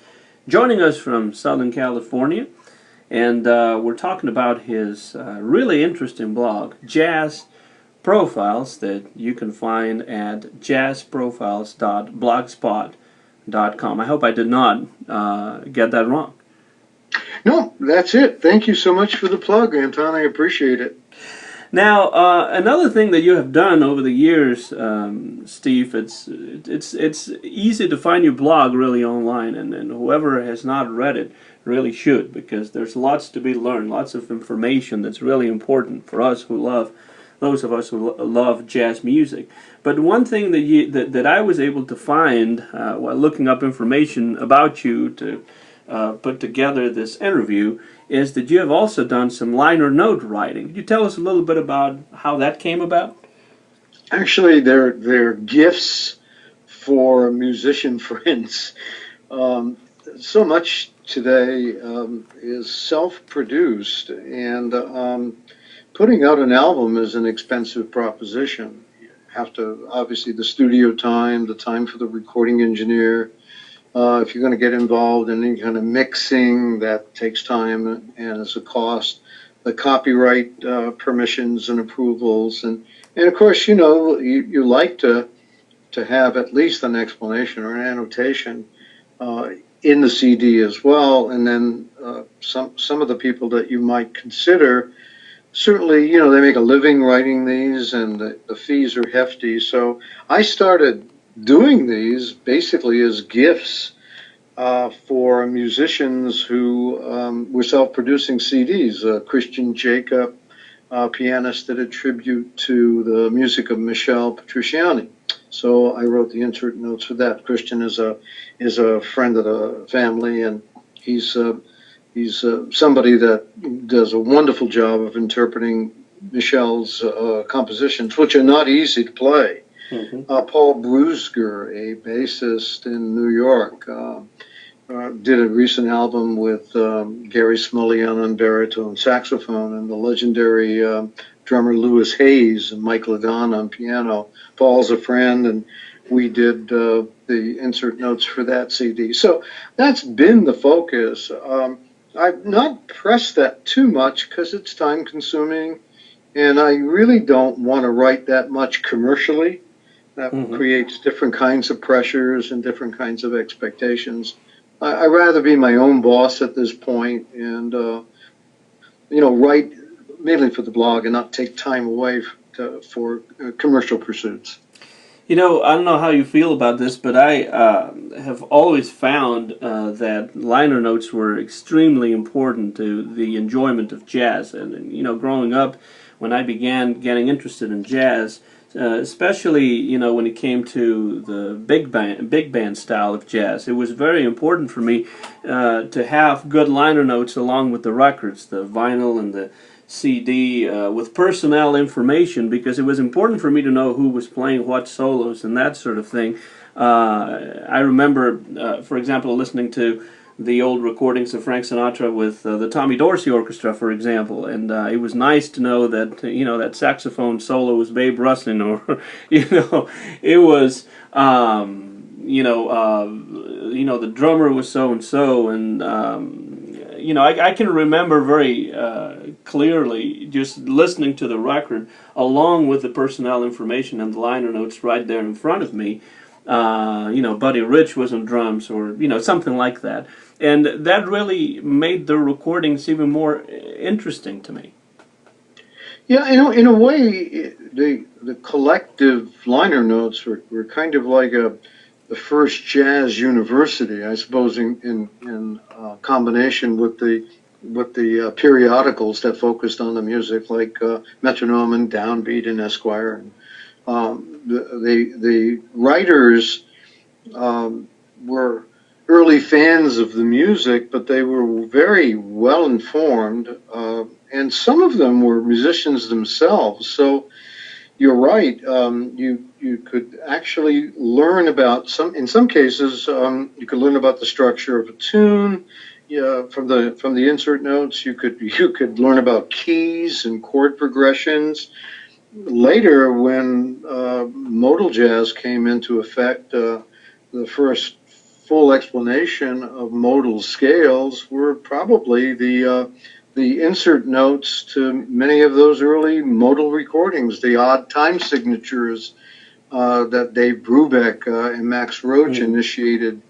joining us from Southern California, and we're talking about his really interesting blog, Jazz Profiles, that you can find at jazzprofiles.blogspot.com. I hope I did not get that wrong. No, that's it. Thank you so much for the plug, Anton. I appreciate it. Now, another thing that you have done over the years, Steve, it's easy to find your blog really online, and whoever has not read it really should, because there's lots to be learned, lots of information that's really important for us who love, those of us who love jazz music. But one thing that I was able to find while looking up information about you to put together this interview is that you have also done some liner note writing. Could you tell us a little bit about how that came about? Actually, they're gifts for musician friends. So much today is self-produced, and putting out an album is an expensive proposition. You have to, obviously, the studio time, the time for the recording engineer. If you're going to get involved in any kind of mixing, that takes time and is a cost. The copyright permissions and approvals, and of course, you like to have at least an explanation or an annotation in the CD as well. And then some of the people that you might consider, certainly, they make a living writing these, and the fees are hefty. So I started doing these basically as gifts for musicians who were self-producing CDs. Christian Jacob, pianist, did a tribute to the music of Michel Petrucciani. So I wrote the insert notes for that. Christian is a friend of the family, and he's somebody that does a wonderful job of interpreting Michel's compositions, which are not easy to play. Mm-hmm. Paul Brusger, a bassist in New York, did a recent album with Gary Smulyan on baritone saxophone and the legendary drummer Louis Hayes and Mike Ladon on piano. Paul's a friend, and we did the insert notes for that CD. So that's been the focus. I've not pressed that too much because it's time consuming, and I really don't want to write that much commercially. That creates different kinds of pressures and different kinds of expectations. I'd rather be my own boss at this point and, write mainly for the blog and not take time away for commercial pursuits. I don't know how you feel about this, but I have always found that liner notes were extremely important to the enjoyment of jazz. And growing up, when I began getting interested in jazz, especially when it came to the big band style of jazz. It was very important for me to have good liner notes along with the records, the vinyl and the CD, with personnel information, because it was important for me to know who was playing what solos and that sort of thing. I remember, for example, listening to the old recordings of Frank Sinatra with the Tommy Dorsey Orchestra, for example, and it was nice to know that that saxophone solo was Babe Russin, or it was the drummer was so and so, and I can remember very clearly just listening to the record along with the personnel information and the liner notes right there in front of me. Buddy Rich was on drums, or something like that, and that really made the recordings even more interesting to me. Yeah, in a way, the collective liner notes were kind of like the first jazz university, I suppose, in combination with the periodicals that focused on the music, like Metronome and Downbeat and Esquire. The writers were early fans of the music, but they were very well informed, and some of them were musicians themselves. So you're right. You could actually learn about in some cases, you could learn about the structure of a tune. Yeah, from the insert notes, you could learn about keys and chord progressions. Later, when modal jazz came into effect, the first full explanation of modal scales were probably the insert notes to many of those early modal recordings, the odd time signatures that Dave Brubeck and Max Roach initiated.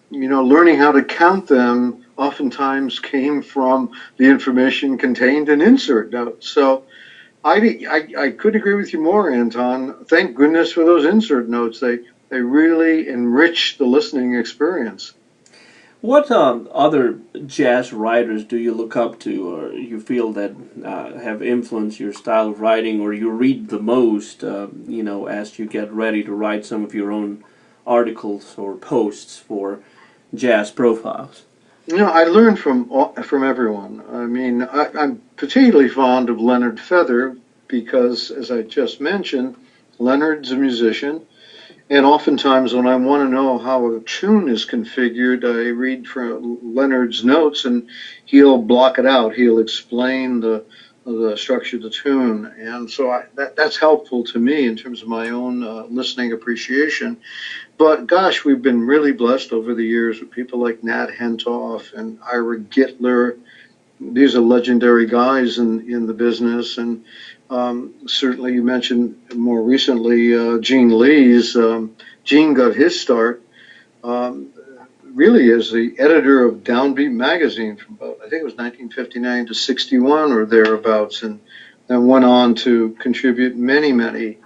Learning how to count them oftentimes came from the information contained in insert notes. So I couldn't agree with you more, Anton. Thank goodness for those insert notes. They really enrich the listening experience. What other jazz writers do you look up to, or you feel that have influenced your style of writing, or you read the most, as you get ready to write some of your own articles or posts for jazz profiles? I learn from everyone. I mean, I'm particularly fond of Leonard Feather because, as I just mentioned, Leonard's a musician. And oftentimes when I want to know how a tune is configured, I read from Leonard's notes and he'll block it out. He'll explain the structure of the tune. And so that's helpful to me in terms of my own listening appreciation. But gosh, we've been really blessed over the years with people like Nat Hentoff and Ira Gittler. These are legendary guys in the business. And certainly you mentioned more recently Gene Lee's. Gene got his start really as the editor of Downbeat magazine from about, I think it was 1959 to 61 or thereabouts, and went on to contribute many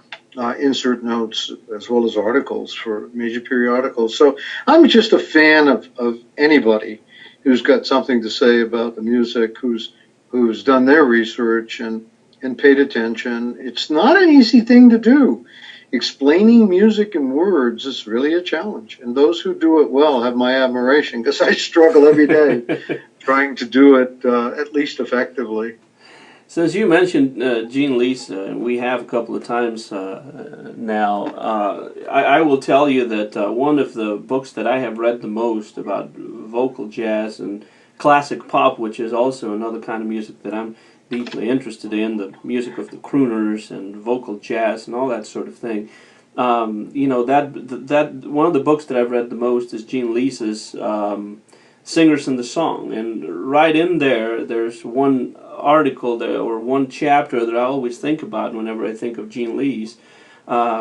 insert notes as well as articles for major periodicals. So I'm just a fan of anybody who's got something to say about the music, who's done their research and paid attention. It's not an easy thing to do. Explaining music in words is really a challenge, and those who do it well have my admiration, because I struggle every day trying to do it at least effectively. So as you mentioned Gene Lee's, we have a couple of times now. I will tell you that one of the books that I have read the most about vocal jazz and classic pop, which is also another kind of music that I'm deeply interested in, the music of the crooners and vocal jazz and all that sort of thing. That one of the books that I've read the most is Gene Lee's Singers in the Song, and right in there's one article there, or one chapter that I always think about whenever I think of Gene Lee's,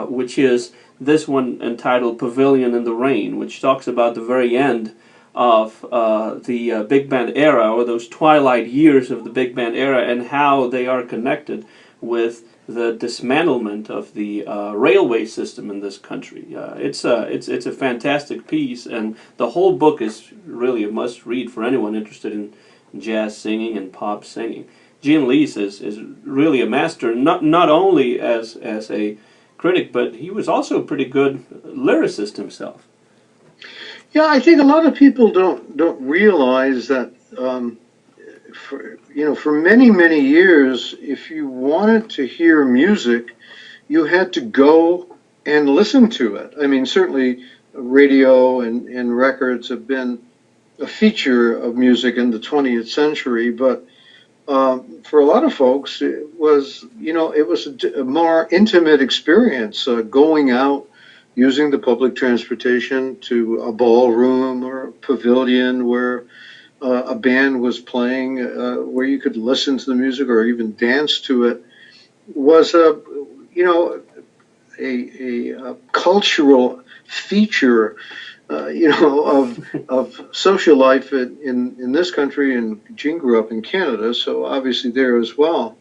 which is this one entitled Pavilion in the Rain, which talks about the very end of the big band era, or those twilight years of the big band era, and how they are connected with the dismantlement of the railway system in this country. It's a fantastic piece, and the whole book is really a must-read for anyone interested in jazz singing and pop singing. Gene Lee's is really a master, not only as a critic, but he was also a pretty good lyricist himself. Yeah, I think a lot of people don't realize that for many years, if you wanted to hear music, you had to go and listen to it. I mean, certainly radio and records have been a feature of music in the 20th century, but for a lot of folks, it was a more intimate experience going out, using the public transportation to a ballroom or a pavilion where a band was playing, where you could listen to the music or even dance to it, was a cultural feature, of social life in this country. And Gene grew up in Canada, so obviously there as well.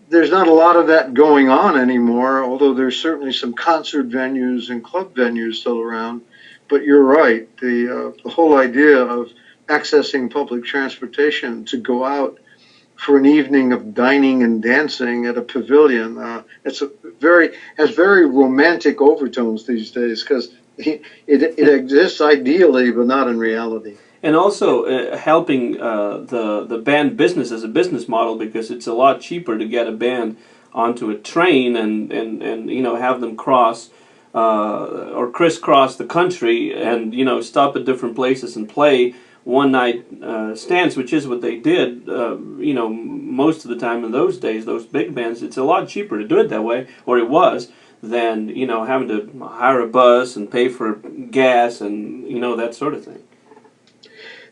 There's not a lot of that going on anymore, although there's certainly some concert venues and club venues still around. But you're right, the whole idea of accessing public transportation to go out for an evening of dining and dancing at a pavilion, has very romantic overtones these days, because it exists ideally, but not in reality. And also helping the band business as a business model, because it's a lot cheaper to get a band onto a train and have them cross or crisscross the country and stop at different places and play one night stands, which is what they did most of the time in those days. Those big bands, it's a lot cheaper to do it that way, or it was, than having to hire a bus and pay for gas and that sort of thing.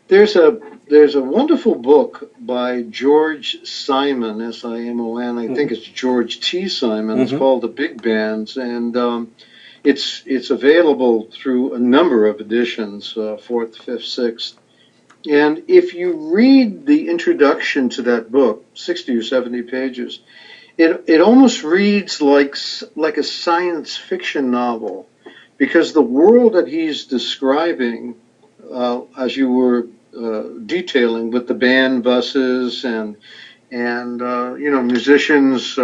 There's a wonderful book by George Simon, Simon. I think it's George T. Simon. It's called The Big Bands, and it's available through a number of editions, 4th, 5th, 6th. And if you read the introduction to that book, 60 or 70 pages, it almost reads like a science fiction novel, because the world that he's describing, as you were detailing with the band buses and musicians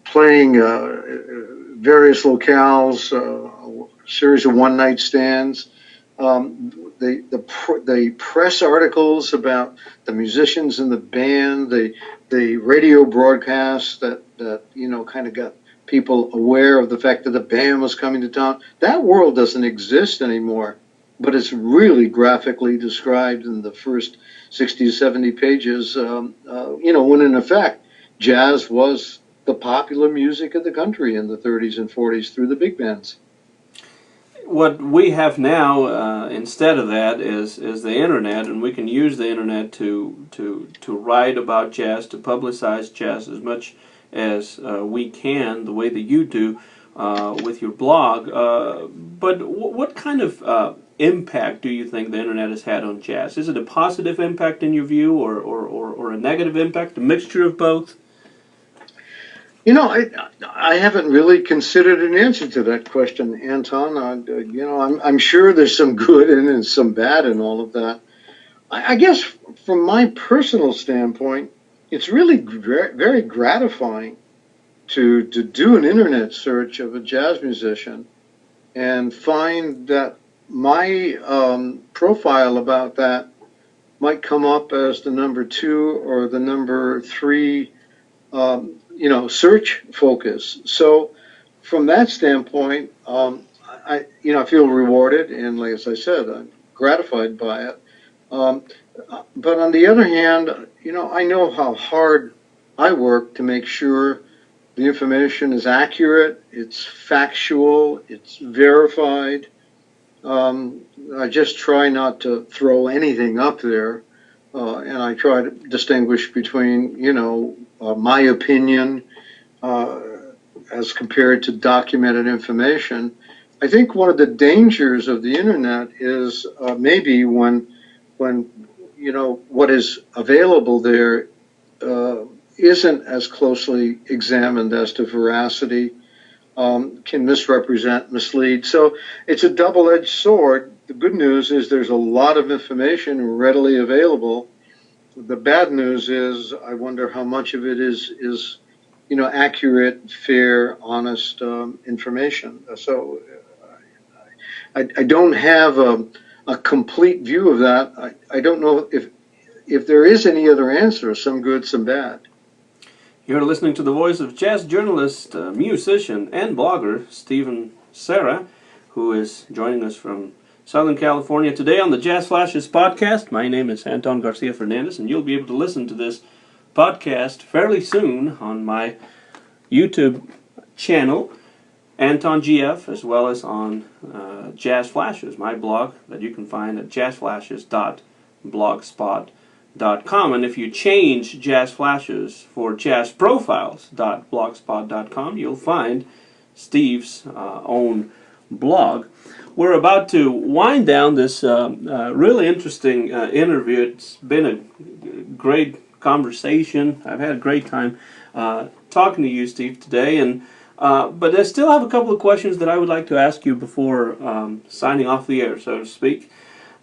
playing various locales, a series of one night stands. The press articles about the musicians in the band, the radio broadcasts that kind of got people aware of the fact that the band was coming to town. That world doesn't exist anymore, but it's really graphically described in the first 60 to 70 pages, when in effect jazz was the popular music of the country in the 30s and 40s through the big bands. What we have now instead of that is the internet, and we can use the internet to write about jazz, to publicize jazz as much as we can, the way that you do with your blog. But what kind of impact do you think the internet has had on jazz? Is it a positive impact in your view, or a negative impact, a mixture of both? I haven't really considered an answer to that question, Anton. I'm sure there's some good in it and some bad in all of that. I guess from my personal standpoint, it's really very gratifying to do an internet search of a jazz musician and find that my profile about that might come up as the number 2 or the number 3 search focus. So from that standpoint, I feel rewarded, and as I said, I'm gratified by it. But on the other hand, I know how hard I work to make sure the information is accurate, it's factual, it's verified. I just try not to throw anything up there, and I try to distinguish between, my opinion as compared to documented information. I think one of the dangers of the internet is maybe when what is available there isn't as closely examined as to veracity, can misrepresent, mislead. So it's a double-edged sword. The good news is there's a lot of information readily available. The bad news is I wonder how much of it is accurate, fair, honest information. So I don't have a complete view of that. I don't know if there is any other answer, some good, some bad. You're listening to the voice of jazz journalist, musician, and blogger Stephen Cerra, who is joining us from Southern California today on the Jazz Flashiest podcast. My name is Anton Garcia Fernandez, and you'll be able to listen to this podcast fairly soon on my YouTube channel, Anton GF, as well as on Jazz Flashes, my blog that you can find at jazzflashes.blogspot.com. And if you change Jazz Flashes for jazzprofiles.blogspot.com, you'll find Steve's own blog. We're about to wind down this really interesting interview. It's been a great conversation. I've had a great time talking to you, Steve, today. But I still have a couple of questions that I would like to ask you before signing off the air, so to speak.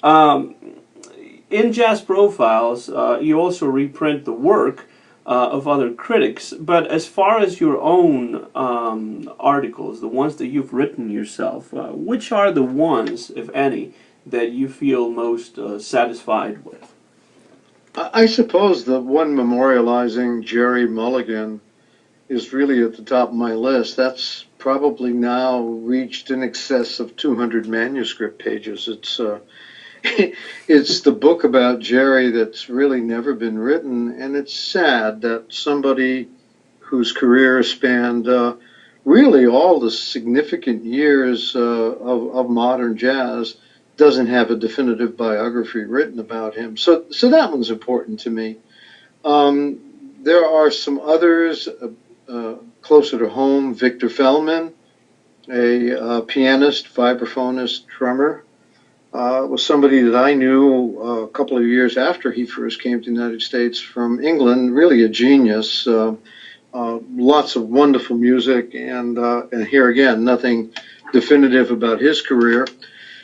In Jazz Profiles, you also reprint the work of other critics, but as far as your own articles, the ones that you've written yourself, which are the ones, if any, that you feel most satisfied with? I suppose the one memorializing Jerry Mulligan is really at the top of my list. That's probably now reached in excess of 200 manuscript pages. It's it's the book about Jerry that's really never been written, and it's sad that somebody whose career spanned really all the significant years of modern jazz doesn't have a definitive biography written about him. So that one's important to me. There are some others closer to home. Victor Feldman, a pianist, vibraphonist, drummer, was somebody that I knew a couple of years after he first came to the United States from England. Really a genius. Lots of wonderful music, and here again, nothing definitive about his career.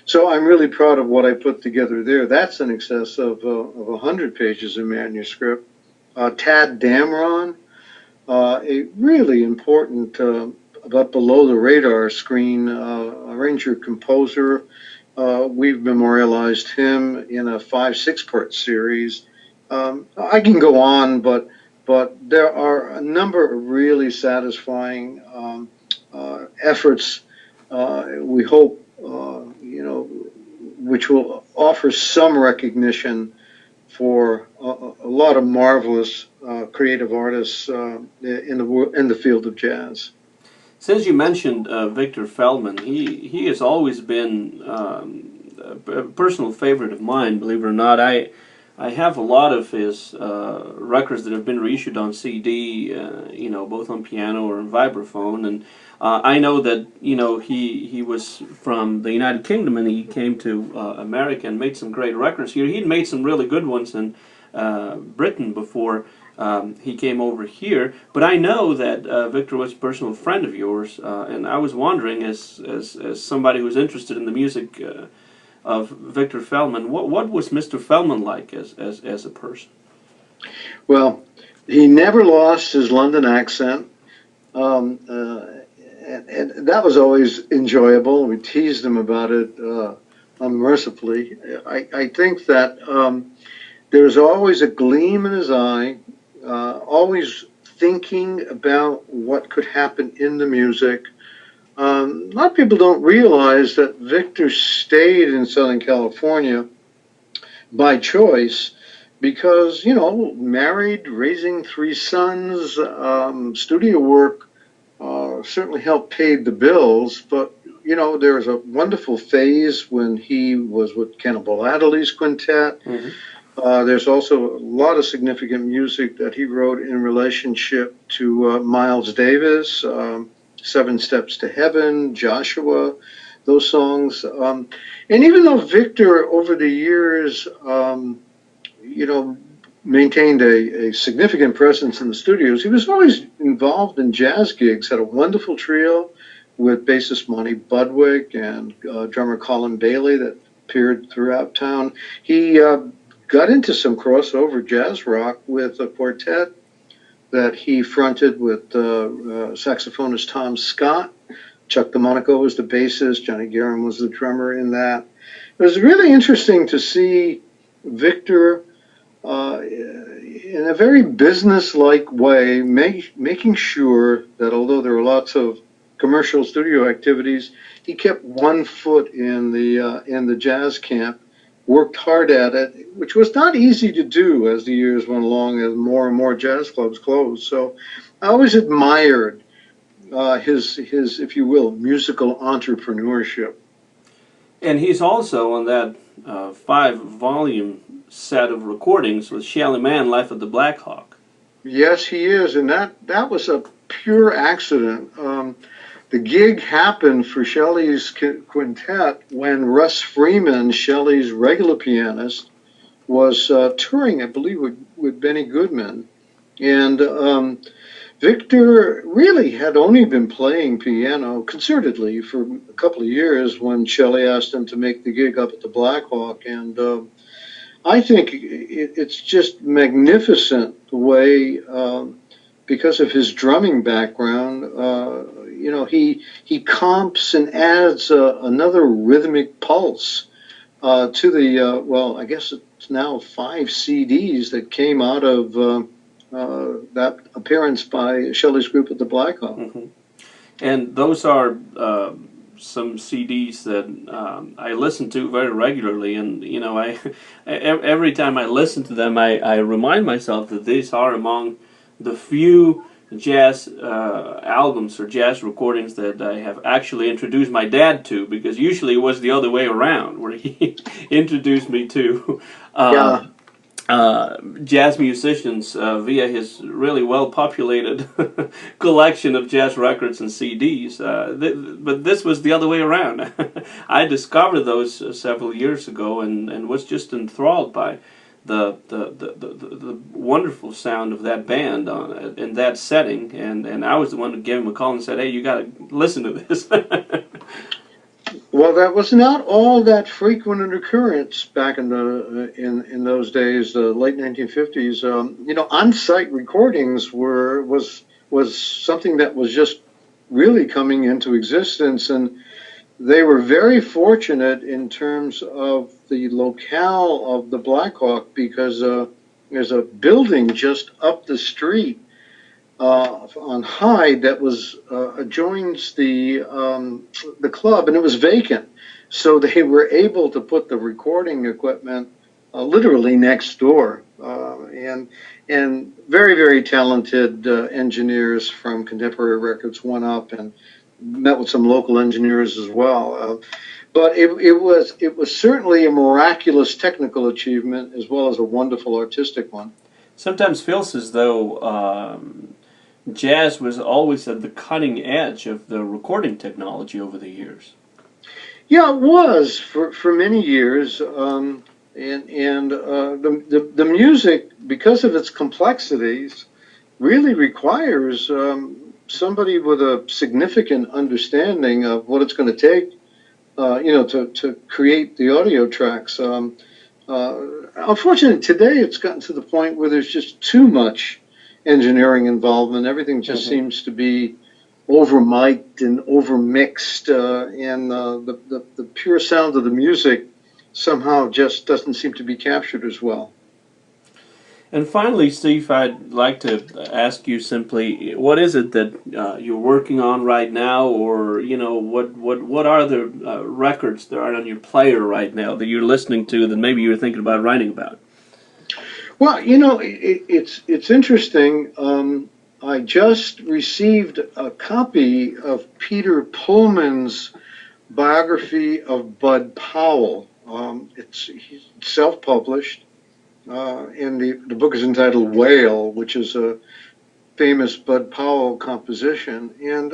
So I'm really proud of what I put together there. That's in excess of 100 pages of manuscript. Tad Damron, a really important, but below the radar screen arranger composer. We've memorialized him in a 5-6 part series. I can go on, but there are a number of really satisfying efforts. We hope which will offer some recognition for a lot of marvelous creative artists in the field of jazz. Since you mentioned Victor Feldman, he has always been a personal favorite of mine. Believe it or not, I have a lot of his records that have been reissued on CD, both on piano or on vibraphone. And I know that he was from the United Kingdom, and he came to America and made some great records here. He'd made some really good ones in Britain before he came over here. But I know that Victor was a personal friend of yours, and I was wondering, as somebody who's interested in the music of Victor Feldman, what was Mr. Feldman like as a person? Well, he never lost his London accent, and that was always enjoyable. We teased him about it unmercifully. I think that there's always a gleam in his eye, always thinking about what could happen in the music. A lot of people don't realize that Victor stayed in Southern California by choice because, married, raising 3 sons, studio work certainly helped pay the bills. But, there was a wonderful phase when he was with Cannibal Adderley's quintet. Mm-hmm. There's also a lot of significant music that he wrote in relationship to Miles Davis, 7 Steps to Heaven, Joshua, those songs. And even though Victor, over the years, maintained a significant presence in the studios, he was always involved in jazz gigs, had a wonderful trio with bassist Monty Budwig and drummer Colin Bailey that appeared throughout town. He got into some crossover jazz rock with a quartet that he fronted with saxophonist Tom Scott. Chuck DeMonico was the bassist. Johnny Guerin was the drummer in that. It was really interesting to see Victor in a very business-like way, making sure that although there were lots of commercial studio activities, he kept one foot in the jazz camp, worked hard at it, which was not easy to do as the years went along, as more and more jazz clubs closed. So I always admired his, if you will, musical entrepreneurship. And he's also on that 5-volume set of recordings with Shelly Manne, Life of the Black Hawk. Yes, he is, and that was a pure accident. The gig happened for Shelley's quintet when Russ Freeman, Shelley's regular pianist, was touring, I believe, with Benny Goodman. And Victor really had only been playing piano concertedly for a couple of years when Shelley asked him to make the gig up at the Black Hawk. And I think it's just magnificent the way, because of his drumming background, he comps and adds another rhythmic pulse to the, I guess it's now 5 CDs that came out of that appearance by Shelley's group at the Black Hawk. Mm-hmm. And those are some CDs that I listen to very regularly, and every time I listen to them, I remind myself that these are among the few jazz albums or jazz recordings that I have actually introduced my dad to, because usually it was the other way around, where he introduced me to jazz musicians via his really well-populated collection of jazz records and CDs. But this was the other way around. I discovered those several years ago and was just enthralled by the wonderful sound of that band in that setting. And I was the one who gave him a call and said, "Hey, you got to listen to this." Well, that was not all that frequent an occurrence back in the in those days, the late 1950s. On-site recordings was something that was just really coming into existence, and they were very fortunate in terms of the locale of the Black Hawk, because there's a building just up the street on Hyde that was adjoins the club, and it was vacant. So they were able to put the recording equipment literally next door, and very, very talented engineers from Contemporary Records went up and met with some local engineers as well. But it was certainly a miraculous technical achievement as well as a wonderful artistic one. Sometimes feels as though jazz was always at the cutting edge of the recording technology over the years. Yeah, it was for many years, and the music, because of its complexities, really requires somebody with a significant understanding of what it's going to take, to create the audio tracks. Unfortunately, today it's gotten to the point where there's just too much engineering involvement. Everything just seems to be over-mic'd and over-mixed, and the pure sound of the music somehow just doesn't seem to be captured as well. And finally, Steve, I'd like to ask you simply, what is it that you're working on right now, or what are the records that are on your player right now that you're listening to that maybe you're thinking about writing about? Well, it's interesting. I just received a copy of Peter Pullman's biography of Bud Powell. It's self-published. And the book is entitled Whale, which is a famous Bud Powell composition. And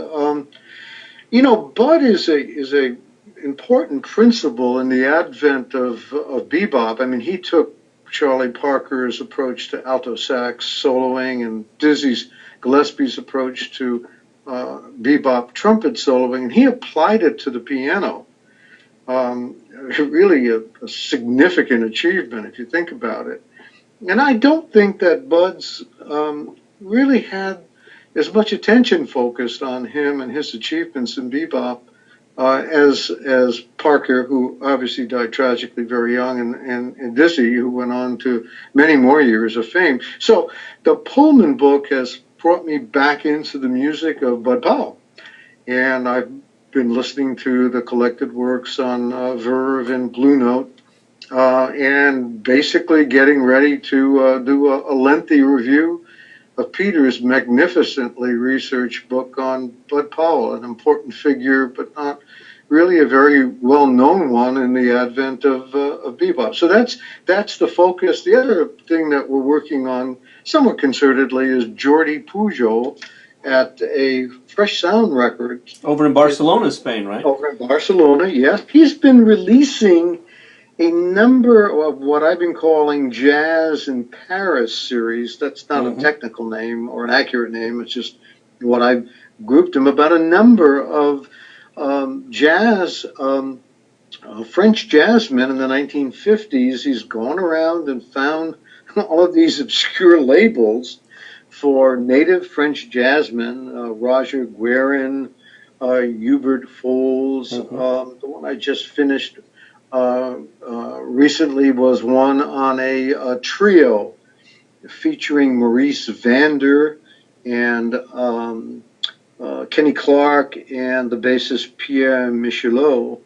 Bud is a important principle in the advent of bebop. I mean, he took Charlie Parker's approach to alto sax soloing and Gillespie's approach to bebop trumpet soloing, and he applied it to the piano. Really a significant achievement if you think about it. And I don't think that Bud's really had as much attention focused on him and his achievements in bebop as Parker, who obviously died tragically very young, and Dizzy, who went on to many more years of fame. So the Pullman book has brought me back into the music of Bud Powell, and I've been listening to the collected works on Verve and Blue Note, and basically getting ready to do a lengthy review of Peter's magnificently researched book on Bud Powell, an important figure, but not really a very well-known one in the advent of bebop. So that's the focus. The other thing that we're working on somewhat concertedly is Jordi Pujol at a Fresh Sound Records. Over in Barcelona, Spain, right? Over in Barcelona, yes. He's been releasing a number of what I've been calling Jazz in Paris series. That's not a technical name or an accurate name. It's just what I've grouped them about a number of jazz, French jazzmen in the 1950s. He's gone around and found all of these obscure labels for native French jazzmen, Roger Guerin, Hubert Foles. The one I just finished recently was one on a trio featuring Maurice Vander and Kenny Clark and the bassist Pierre Michelot.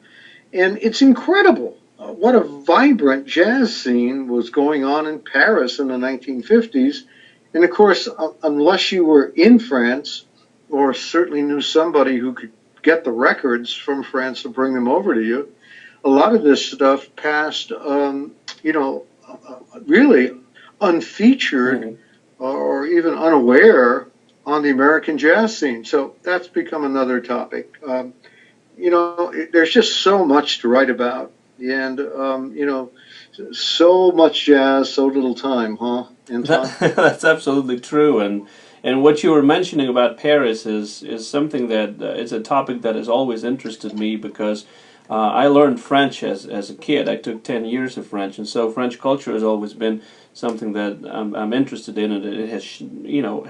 And it's incredible what a vibrant jazz scene was going on in Paris in the 1950s. And of course, unless you were in France or certainly knew somebody who could get the records from France to bring them over to you, a lot of this stuff passed, really unfeatured or even unaware on the American jazz scene. So that's become another topic. There's just so much to write about. And, so much jazz, so little time, huh, Anton? That's absolutely true. And what you were mentioning about Paris is something that is a topic that has always interested me, because I learned French as a kid. I took 10 years of French, and so French culture has always been something that I'm interested in, and it has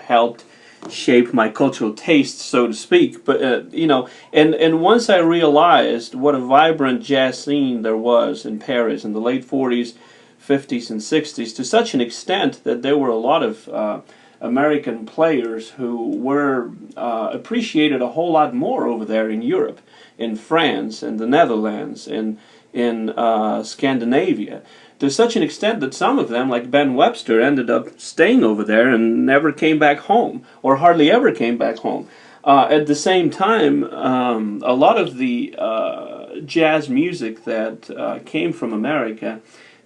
helped shape my cultural taste, so to speak. But and once I realized what a vibrant jazz scene there was in Paris in the late 40s, 50s, and 60s, to such an extent that there were a lot of American players who were appreciated a whole lot more over there in Europe, in France, and the Netherlands, in Scandinavia, to such an extent that some of them, like Ben Webster, ended up staying over there and never came back home, or hardly ever came back home. At the same time, a lot of the jazz music that came from America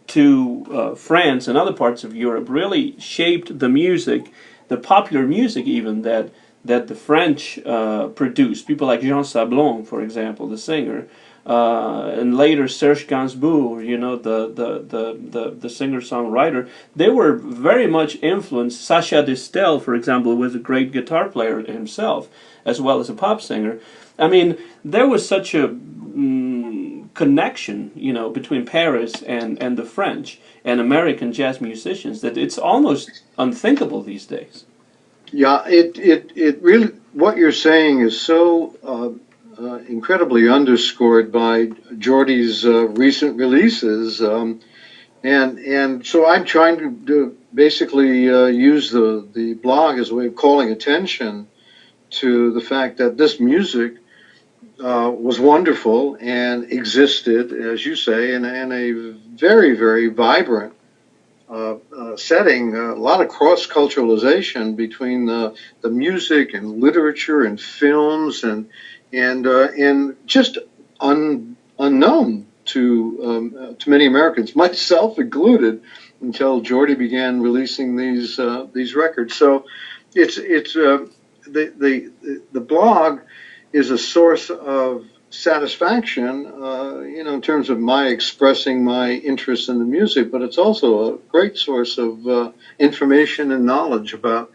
to France and other parts of Europe really shaped the music, the popular music even, that the French produced. People like Jean Sablon, for example, the singer, and later Serge Gainsbourg, the singer-songwriter. They were very much influenced. Sacha Distel, for example, was a great guitar player himself, as well as a pop singer. I mean, there was such a connection, between Paris and the French and American jazz musicians that it's almost unthinkable these days. Yeah, it really, what you're saying is so incredibly underscored by Jordi's recent releases, and so I'm trying to basically use the blog as a way of calling attention to the fact that this music was wonderful and existed, as you say, in a very, very vibrant setting. A lot of cross-culturalization between the music and literature and films and just unknown to many Americans, myself included, until Jordi began releasing these records. So it's the blog is a source of satisfaction, in terms of my expressing my interest in the music, but it's also a great source of information and knowledge about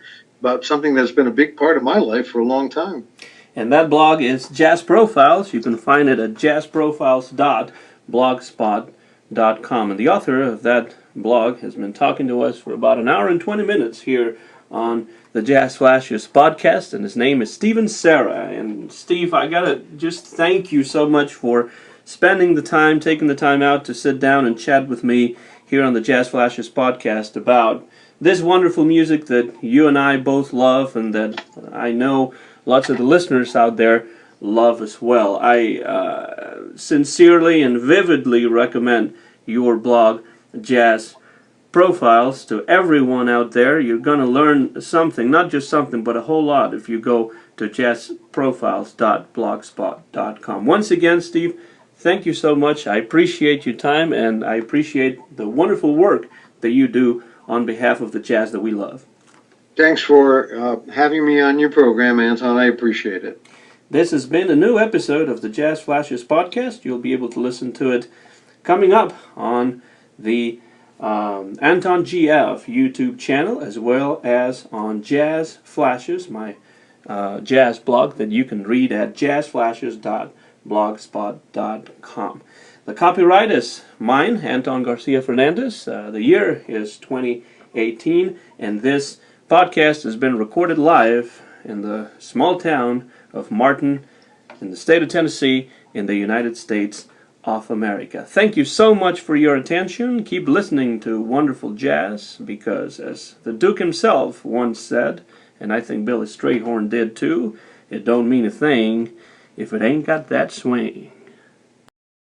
something that's been a big part of my life for a long time. And that blog is Jazz Profiles. You can find it at jazzprofiles.blogspot.com. And the author of that blog has been talking to us for about an hour and 20 minutes here on the Jazz Flashiest podcast, and his name is Steven Cerra. And Steve, I gotta just thank you so much for spending the time, taking the time out to sit down and chat with me here on the Jazz Flashiest podcast about this wonderful music that you and I both love, and that I know lots of the listeners out there love as well. I sincerely and vividly recommend your blog, Jazz Profiles, to everyone out there. You're going to learn something, not just something, but a whole lot if you go to jazzprofiles.blogspot.com. Once again, Steve, thank you so much. I appreciate your time, and I appreciate the wonderful work that you do on behalf of the jazz that we love. Thanks for having me on your program, Anton. I appreciate it. This has been a new episode of the Jazz Flashiest podcast. You'll be able to listen to it coming up on the Anton GF YouTube channel, as well as on Jazz Flashes, my jazz blog that you can read at jazzflashes.blogspot.com. The copyright is mine, Anton Garcia Fernandez. The year is 2018, and this podcast has been recorded live in the small town of Martin in the state of Tennessee in the United States of America. Thank you so much for your attention. Keep listening to wonderful jazz, because as the Duke himself once said, and I think Billy Strayhorn did too, it don't mean a thing if it ain't got that swing.